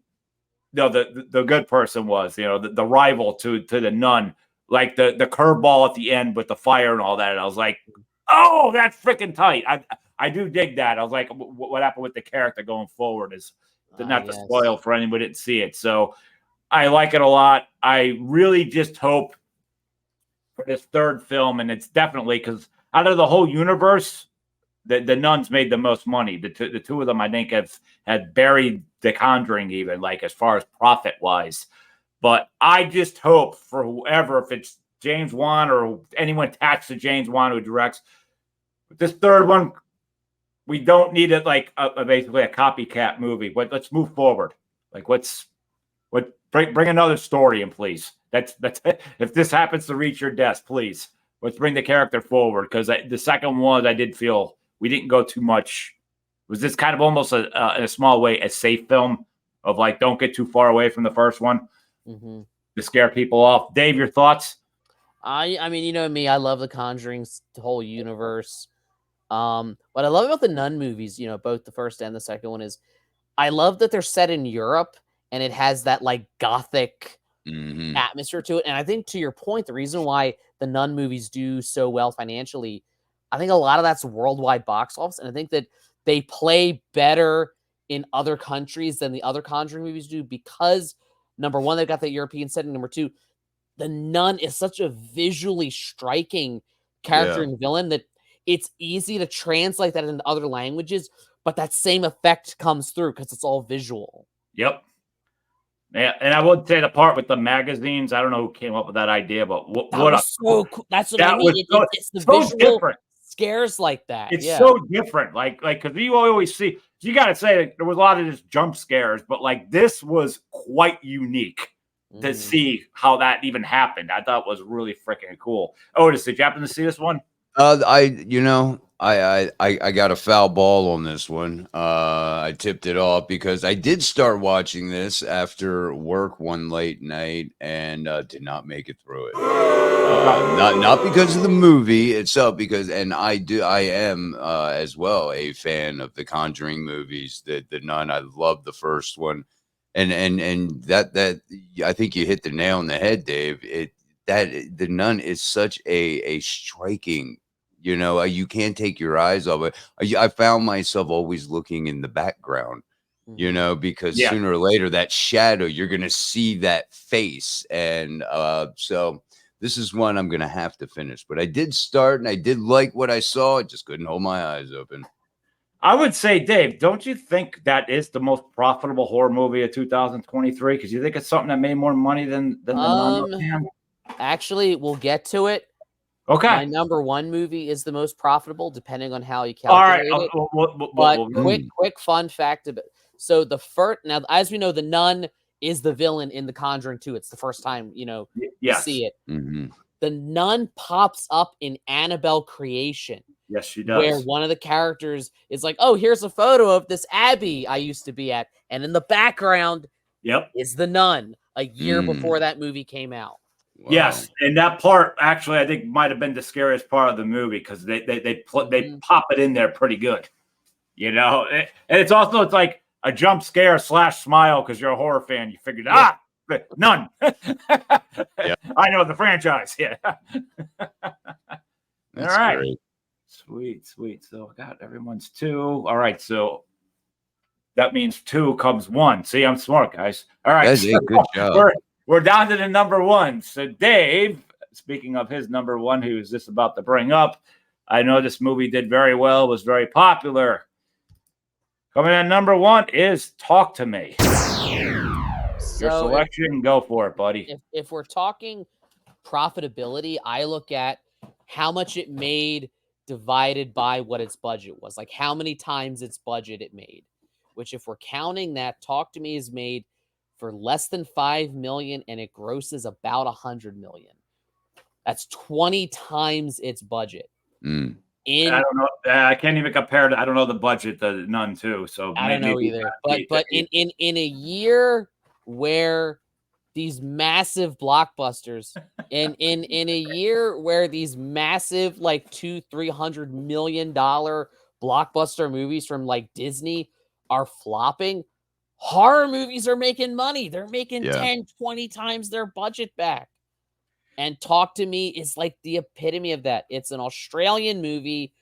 S1: the good person was, the rival to the nun, like the curveball at the end with the fire and all that. And I was like, oh, that's freaking tight. I do dig that. I was like, what happened with the character going forward is not to spoil for anyone who didn't see it. So I like it a lot. I really just hope for this third film, and it's definitely because out of the whole universe, the nuns made the most money. The two of them, I think, had buried The Conjuring, even like as far as profit wise. But I just hope for whoever, if it's James Wan or anyone attached to James Wan who directs, this third one, we don't need it like basically a copycat movie. But let's move forward. Like bring another story in, please. That's if this happens to reach your desk, please let's bring the character forward, because the second one I did feel we didn't go too much. Was this kind of almost in a small way a safe film of like, don't get too far away from the first one to scare people off? Dave, your thoughts?
S2: I mean, you know me, I love the Conjuring's whole universe. What I love about the Nun movies, both the first and the second one, is I love that they're set in Europe and it has that like gothic atmosphere to it. And I think, to your point, the reason why the Nun movies do so well financially, I think a lot of that's worldwide box office. And I think that they play better in other countries than the other Conjuring movies do because, number one, they've got that European setting. Number two, the Nun is such a visually striking character and villain that it's easy to translate that into other languages, but that same effect comes through because it's all visual.
S1: Yep. Yeah, and I would say the part with the magazines, I don't know who came up with that idea, but
S2: so cool. That's what I mean. It's the
S1: so
S2: visual
S1: different.
S2: Scares like that.
S1: It's so different. Like, because you always see, you got to say there was a lot of just jump scares, but like this was quite unique to see how that even happened. I thought it was really freaking cool. Otis, did you happen to see this one?
S3: I got a foul ball on this one. I tipped it off because I did start watching this after work one late night and did not make it through it. Not because of the movie itself, I am as well a fan of the Conjuring movies. The Nun, I love the first one, and that I think you hit the nail on the head, Dave. The Nun is such a striking, you can't take your eyes off it. I found myself always looking in the background, because sooner or later that shadow, you're going to see that face. And so this is one I'm gonna have to finish. But I did start, and I did like what I saw. I just couldn't hold my eyes open.
S1: I would say, Dave, don't you think that is the most profitable horror movie of 2023? Because you think it's something that made more money than the Nun?
S2: Actually, we'll get to it.
S1: Okay.
S2: My number one movie is the most profitable, depending on how you calculate it. But quick fun fact about so the first now, as we know, the Nun is the villain in The Conjuring 2. It's the first time you see it.
S3: Mm-hmm.
S2: The Nun pops up in Annabelle Creation.
S1: Yes, she does.
S2: Where one of the characters is like, "Oh, here's a photo of this abbey I used to be at," and in the background, is the Nun. A year before that movie came out.
S3: Wow.
S1: Yes, and that part actually I think might have been the scariest part of the movie because they pop it in there pretty good, and it's also like a jump scare / smile because you're a horror fan. You figured Nun. I know the franchise. Yeah. All right.
S3: Great.
S1: Sweet. So I got everyone's 2. All right, so that means 2 comes 1. See, I'm smart, guys. All right,
S3: good job.
S1: We're down to the number 1. So Dave, speaking of his number 1, who is just about to bring up, I know this movie did very well, was very popular. Coming in number 1 is Talk to Me. Your selection, go for it, buddy.
S2: If we're talking profitability, I look at how much it made divided by what its budget was, like how many times its budget it made, which if we're counting that, Talk to Me is made for less than 5 million and it grosses about 100 million. That's 20 times its budget.
S3: I
S1: don't know. I can't even compare to. I don't know the budget, the Nun too. So
S2: I don't know either. But in a year where these massive blockbusters, in a year where these massive like $200-300 million blockbuster movies from like Disney are flopping, horror movies are making money. They're making 10-20 times their budget back. And Talk to Me is like the epitome of that. It's an Australian movie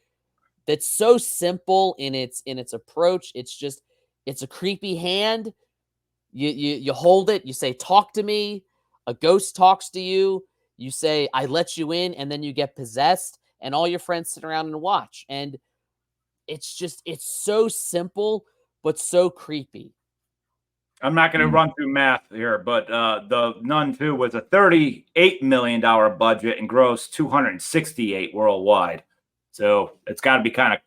S2: that's so simple in its approach. It's a creepy hand. You hold it, you say, "Talk to me." A ghost talks to you. You say, "I let you in," and then you get possessed, and all your friends sit around and watch. And it's so simple, but so creepy.
S1: I'm not going to run through math here, but the Nun 2 was a $38 million budget and grossed 268 worldwide. So it's got to be kind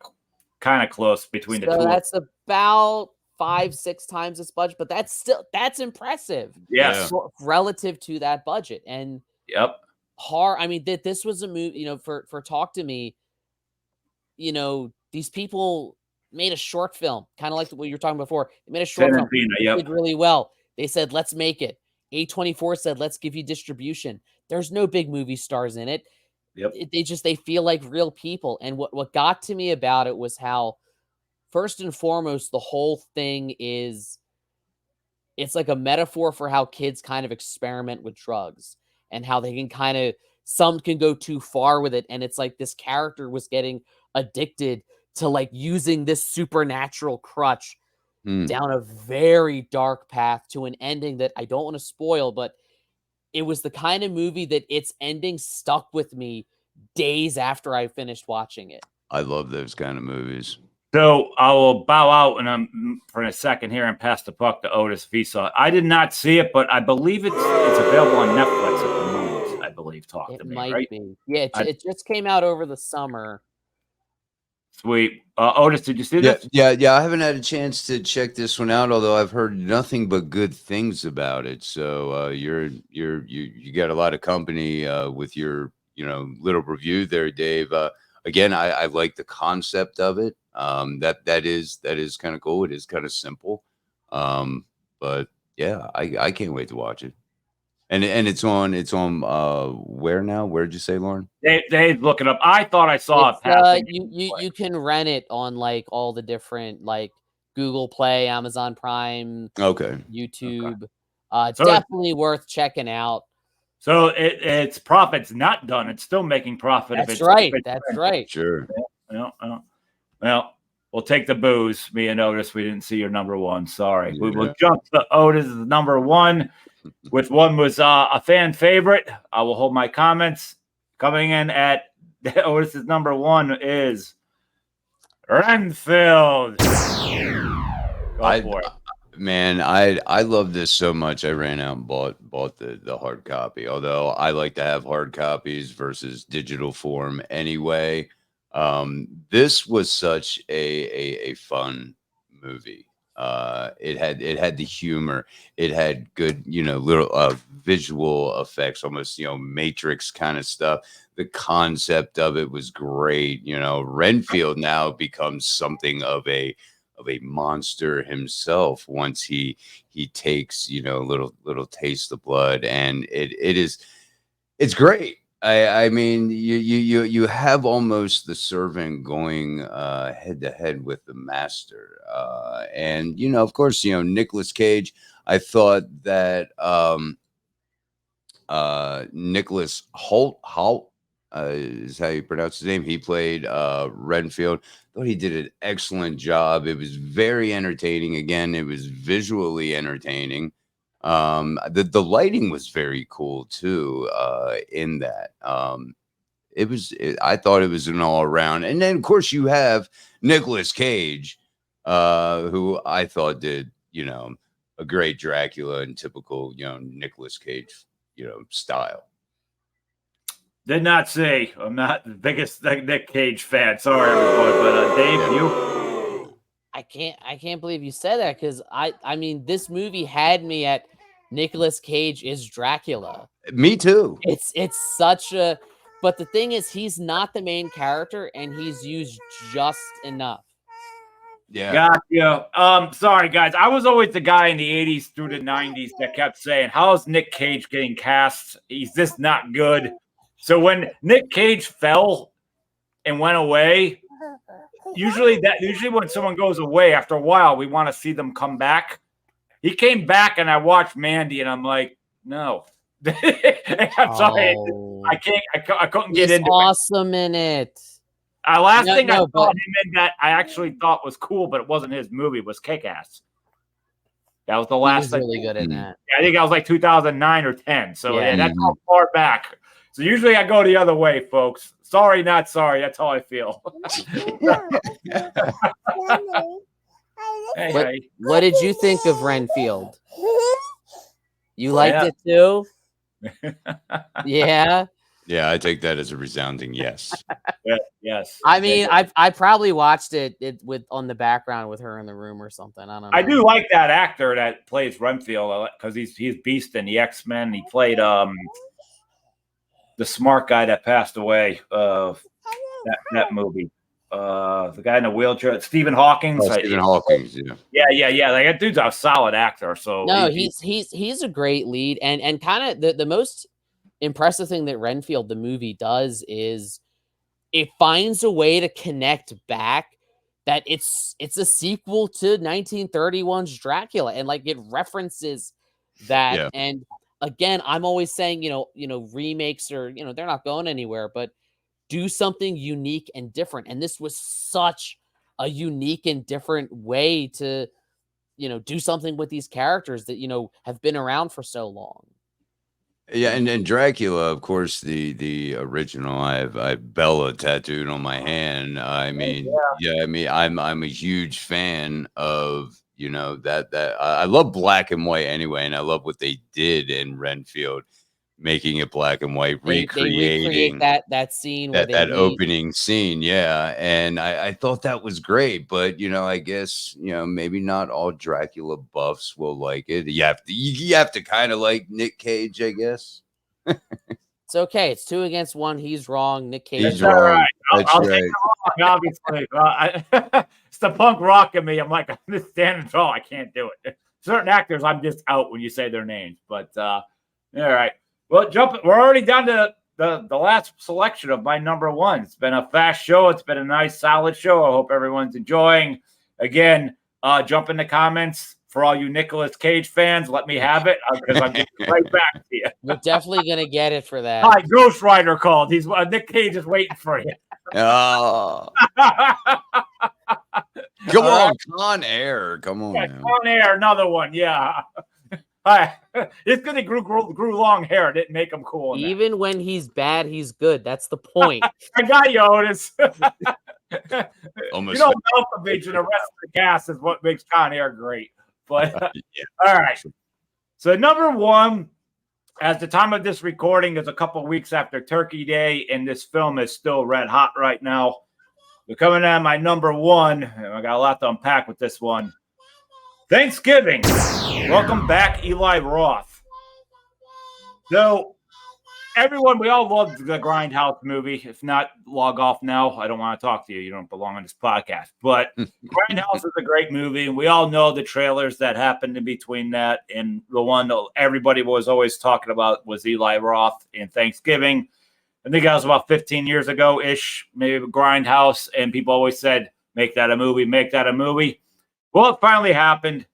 S1: of close between the two.
S2: So that's about 5-6 times its budget, but that's impressive.
S1: Yes,
S2: relative to that budget. And I mean, this was a movie. For Talk to Me, these people made a short film, kind of like what you were talking before. They made a short film. It did really well. They said, "Let's make it." A24 said, "Let's give you distribution." There's no big movie stars in it. They feel like real people. And what got to me about it was how, first and foremost, the whole thing it's like a metaphor for how kids kind of experiment with drugs and how they can some can go too far with it. And it's like this character was getting addicted to like using this supernatural crutch down a very dark path to an ending that I don't want to spoil, but it was the kind of movie that its ending stuck with me days after I finished watching it.
S3: I love those kind of movies.
S1: So I will bow out for a second here and pass the puck to Otis if he saw it. I did not see it, but I believe it's available on Netflix at the moment. I believe. Talk to Me, right?
S2: It might be. Yeah, it just came out over the summer.
S1: Sweet. Otis, did you see this?
S3: Yeah. I haven't had a chance to check this one out, although I've heard nothing but good things about it. So you got a lot of company with your little review there, Dave. Again, I like the concept of it. That is kind of cool. It is kind of simple. But yeah, I can't wait to watch it. And it's on where now? Where'd you say, Lauren?
S1: They look it up. I thought I saw it.
S2: You can rent it on like all the different like Google Play, Amazon Prime, YouTube. Okay. It's definitely worth checking out.
S1: So its profit's not done. It's still making profit.
S2: That's right. That's right.
S3: Sure.
S1: Well, we'll take the booze. Me and Otis, we didn't see your number 1. Sorry. Yeah. We will jump to Otis' number 1. which one was a fan favorite. I will hold my comments. Coming in at this is number 1 is Renfield. Go for it.
S3: Man, I love this so much. I ran out and bought the hard copy. Although I like to have hard copies versus digital form anyway. This was such a fun movie. It had the humor. It had good, little visual effects, almost Matrix kind of stuff. The concept of it was great. Renfield now becomes something of a monster himself once he takes little taste of blood, and it's great. I mean, you have almost the servant going head to head with the master, and of course Nicolas Cage. I thought that Nicholas Hoult is how you pronounce his name. He played Renfield. Thought he did an excellent job. It was very entertaining. Again, it was visually entertaining. The lighting was very cool too. In that, I thought it was an all around. And then of course you have Nicolas Cage, who I thought did a great Dracula in typical Nicolas Cage style.
S1: Did not see. I'm not the biggest Nick Cage fan. Sorry, everybody, but Dave, you.
S2: I can't believe you said that, because I mean, this movie had me at Nicolas Cage is Dracula.
S3: Me too.
S2: It's such a, but the thing is, he's not the main character, and he's used just enough.
S3: Yeah.
S1: Gotcha. Sorry, guys. I was always the guy in the 80s through the 90s that kept saying, how's Nick Cage getting cast? He's just not good. So when Nick Cage fell and went away, usually when someone goes away, after a while, we want to see them come back. He came back, and I watched Mandy, and I'm like, no. I'm sorry. I couldn't get into
S2: awesome in it.
S1: I saw him in that I actually thought was cool, but it wasn't his movie, was Kick-Ass. That was the last thing.
S2: Really good in that.
S1: I think that was like 2009 or 10. So yeah, that's how far back. So usually I go the other way, folks. Sorry, not sorry. That's how I feel.
S2: What did you think of Renfield? You liked it too? Yeah.
S3: Yeah, I take that as a resounding yes.
S1: Yes.
S2: I mean, I probably watched it with on the background with her in the room or something. I don't know.
S1: I do like that actor that plays Renfield because he's Beast in the X-Men. He played the smart guy that passed away. That movie. The guy in the wheelchair, Stephen Hawking.
S3: Stephen Hawking,
S1: yeah. Like, that dude's a solid actor. So
S2: no, he's a great lead, and kind of the most impressive thing that Renfield the movie does is it finds a way to connect back that it's a sequel to 1931's Dracula, and like it references that. Yeah. And again, I'm always saying, remakes are, they're not going anywhere, but do something unique and different. And this was such a unique and different way to, do something with these characters that, have been around for so long.
S3: Yeah, and Dracula, of course, the original. I have Bella tattooed on my hand. I mean, I'm a huge fan of that. I love black and white anyway, and I love what they did in Renfield, making it black and white, recreating
S2: that scene,
S3: that opening scene. Yeah, and I thought that was great, but I guess maybe not all Dracula buffs will like it. You have to kind of like Nick Cage, I guess.
S2: It's okay. It's 2 against 1. He's wrong. Nick Cage.
S3: He's wrong. Right.
S1: I'll take it wrong, obviously. It's the punk rock in me. I'm like, I'm just standing tall. I can't do it. Certain actors, I'm just out when you say their names. But all right. Well, we're already down to the last selection of my number 1. It's been a fast show. It's been a nice, solid show. I hope everyone's enjoying. Again, jump in the comments for all you Nicolas Cage fans. Let me have it because I'm getting right back to you.
S2: You're definitely gonna get it for that.
S1: Hi, Ghost Rider called. He's Nick Cage is waiting for you.
S3: Oh. Come on, Con Air. Come on.
S1: Yeah, Con Air, another one. Yeah. It's because he grew long hair. It didn't make him cool.
S2: Even when he's bad, he's good. That's the point.
S1: I got you, Otis.
S3: Almost
S1: Malkovich and the rest of the cast is what makes Con Air great. But
S3: yeah.
S1: All right. So number one, at the time of this recording, is a couple of weeks after Turkey Day, and this film is still red hot right now. We're coming on my number one. I got a lot to unpack with this one. Thanksgiving. Welcome back, Eli Roth. So, everyone, we all loved the Grindhouse movie. If not, log off now. I don't want to talk to you. You don't belong on this podcast. But Grindhouse is a great movie, and we all know the trailers that happened in between that. And the one that everybody was always talking about was Eli Roth in Thanksgiving. I think that was about 15 years ago-ish, maybe Grindhouse, and people always said, make that a movie, make that a movie. Well, it finally happened.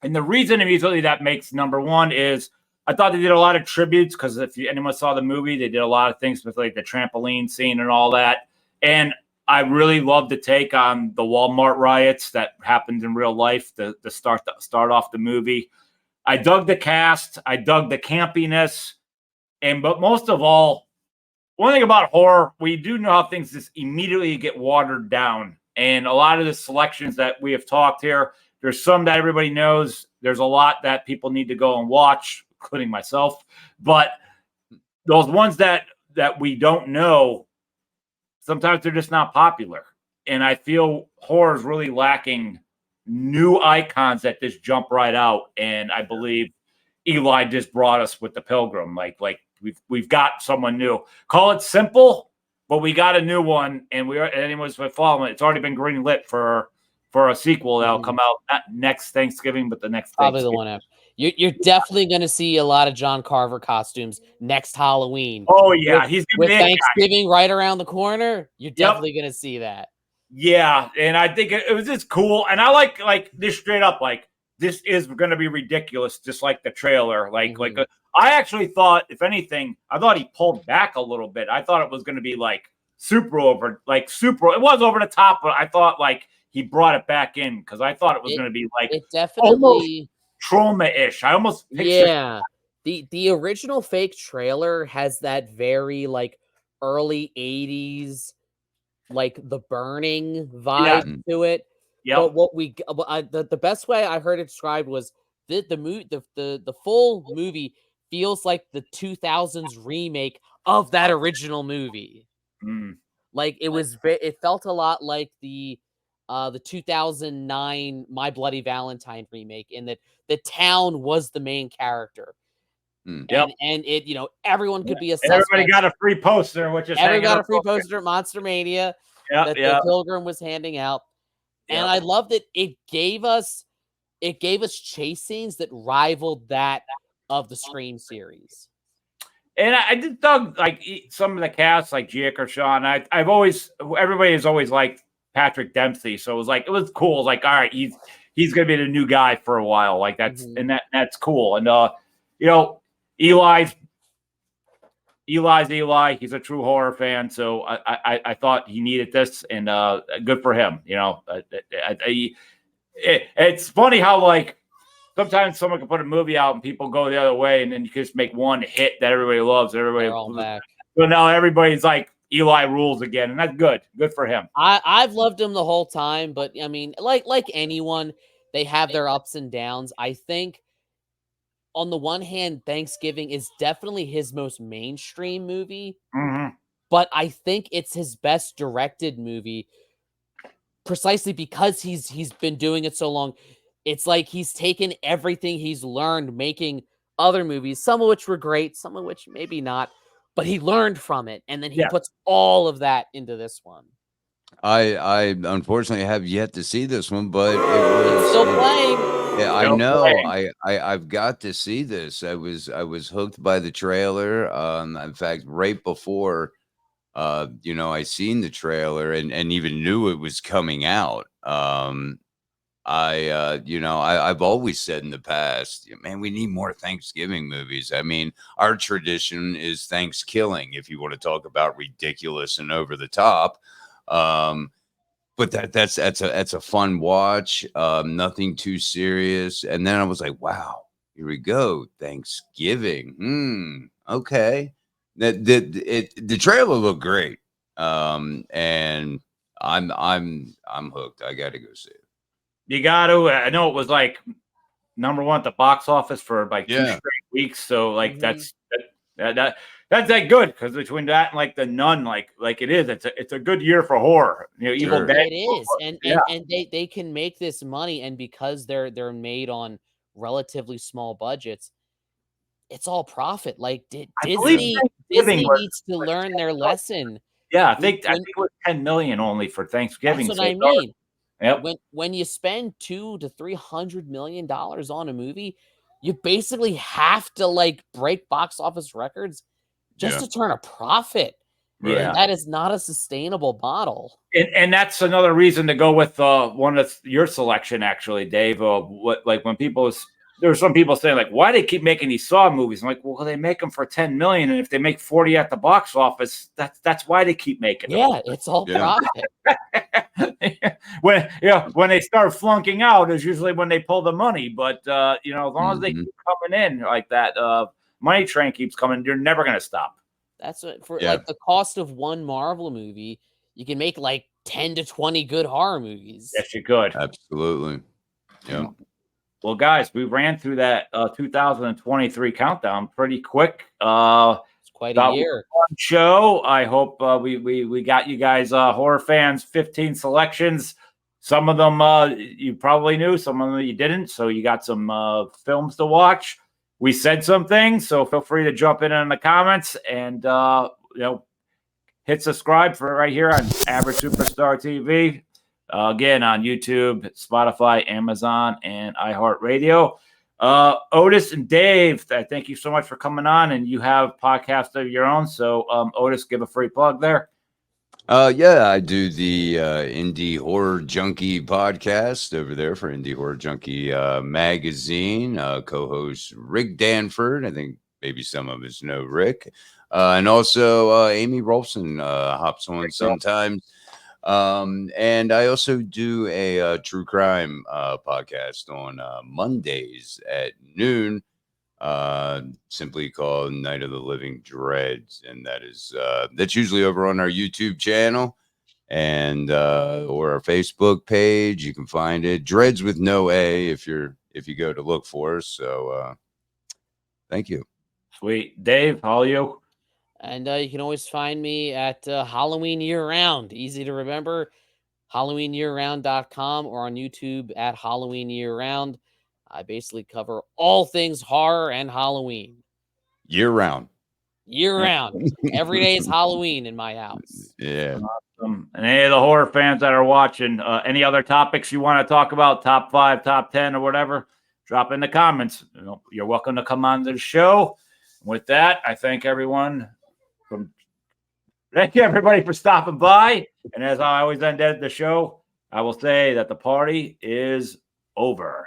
S1: And the reason immediately that makes number one is I thought they did a lot of tributes, because if anyone saw the movie, they did a lot of things with like the trampoline scene and all that. And I really loved the take on the Walmart riots that happened in real life to start off the movie. I dug the cast. I dug the campiness. But most of all, one thing about horror, we do know how things just immediately get watered down. And a lot of the selections that we have talked here, there's some that everybody knows. There's a lot that people need to go and watch, including myself. But those ones that we don't know, sometimes they're just not popular. And I feel horror is really lacking new icons that just jump right out. And I believe Eli just brought us with The Pilgrim. Like we've got someone new. Call it simple, but we got a new one, and anyone's following. It's already been green lit for a sequel that'll come out not next Thanksgiving, but the next
S2: Probably the one after. You're definitely going to see a lot of John Carver costumes next Halloween.
S1: Oh yeah, he's
S2: with Thanksgiving right around the corner. You're definitely going to see that.
S1: Yeah, and I think it was just cool, and I like this straight up. Like, this is going to be ridiculous, just like the trailer. Like I actually thought, if anything, I thought he pulled back a little bit. I thought it was going to be like super over. It was over the top, but I thought like he brought it back in, because I thought it was going to be like
S2: it definitely
S1: trauma-ish. I almost pictured
S2: the original fake trailer has that very like early 80s like The Burning vibe to it.
S1: Yeah.
S2: But what the best way I heard it described was the full movie feels like the 2000s remake of that original movie. Like it felt a lot like the 2009 My Bloody Valentine remake, in that the town was the main character. And it, everyone could be a suspect.
S1: Everybody got a free poster, which is
S2: everybody got a free poster at Monster Mania that the Pilgrim was handing out. And I loved it. It gave us chase scenes that rivaled that of the Scream series.
S1: And I did dug like some of the cast, like Gia Gershon. Everybody has always liked Patrick Dempsey, so it was cool. It was like, all right, he's gonna be the new guy for a while. Like that's that's cool. And Eli's Eli. He's a true horror fan, so I thought he needed this, and good for him. It's funny how like sometimes someone can put a movie out and people go the other way, and then you can just make one hit that everybody loves. They're all back. So now everybody's like, Eli rules again, and that's good. Good for him.
S2: I've loved him the whole time, but I mean, like anyone, they have their ups and downs. I think on the one hand, Thanksgiving is definitely his most mainstream movie, but I think it's his best directed movie, precisely because he's been doing it so long. It's like he's taken everything he's learned making other movies, some of which were great, some of which maybe not, but he learned from it, and then he puts all of that into this one.
S3: I unfortunately have yet to see this one, but it's
S2: still playing.
S3: Yeah, I know. I've got to see this. I was hooked by the trailer. In fact, right before I seen the trailer and even knew it was coming out. I've always said in the past, man, we need more Thanksgiving movies. I mean, our tradition is Thanksgiving, if you want to talk about ridiculous and over the top. But that's a fun watch. Nothing too serious. And then I was like, wow, Here we go. Thanksgiving. Okay. The trailer looked great. And I'm hooked. I got to go see it.
S1: You got to. I know it was like number one at the box office for like 2 straight weeks. So like that's that good, because between that and like The Nun, like it is, it's a good year for horror. Evil Dead.
S2: It is, and they can make this money, and because they're made on relatively small budgets, it's all profit. Like Disney needs to learn their lesson.
S1: Yeah, I think it was 10 million only for Thanksgiving.
S2: That's what I mean.
S1: Yep.
S2: When you spend $200 to $300 million on a movie, you basically have to like break box office records just to turn a profit.
S1: Yeah,
S2: that is not a sustainable model.
S1: And that's another reason to go with one of your selection, actually, Dave. What, like, when there's some people saying like, why do they keep making these Saw movies? I'm like, well, they make them for 10 million, and if they make 40 at the box office, that's why they keep making them.
S2: Yeah, it's all profit.
S1: when they start flunking out is usually when they pull the money. But as long as they keep coming in like that, money train keeps coming, you're never going to stop.
S2: That's what like the cost of one Marvel movie, you can make like 10 to 20 good horror movies.
S1: Yes, you could.
S3: Absolutely. Yeah.
S1: Well, guys, we ran through that 2023 countdown pretty quick. It's
S2: quite a year.
S1: Fun show. I hope we got you guys, horror fans, 15 selections. Some of them you probably knew, some of them you didn't. So you got some films to watch. We said some things, so feel free to jump in the comments and hit subscribe for right here on Average Superstar TV. Again, on YouTube, Spotify, Amazon, and iHeartRadio. Otis and Dave, thank you so much for coming on, and you have podcasts of your own. So, Otis, give a free plug there.
S3: I do the Indie Horror Junkie podcast over there for Indie Horror Junkie magazine. Co-host Rick Danford. I think maybe some of us know Rick. And also Amy Rolfson hops on sometimes. And I also do a true crime podcast on Mondays at noon, simply called Night of the Living Dreads, and that's usually over on our YouTube channel and or our Facebook page. You can find it, Dreads with no A, if you go to look for us. So thank you.
S1: Sweet. Dave, how are you?
S2: And you can always find me at Halloween Year Round. Easy to remember, HalloweenYearRound.com, or on YouTube at Halloween Year Round. I basically cover all things horror and Halloween.
S3: Year round.
S2: Every day is Halloween in my house.
S3: Yeah.
S1: Awesome. And any of the horror fans that are watching, any other topics you want to talk about, top 5, top 10, or whatever, drop in the comments. You're welcome to come on to the show. With that, I thank everyone. Thank you, everybody, for stopping by. And as I always end the show, I will say that the party is over.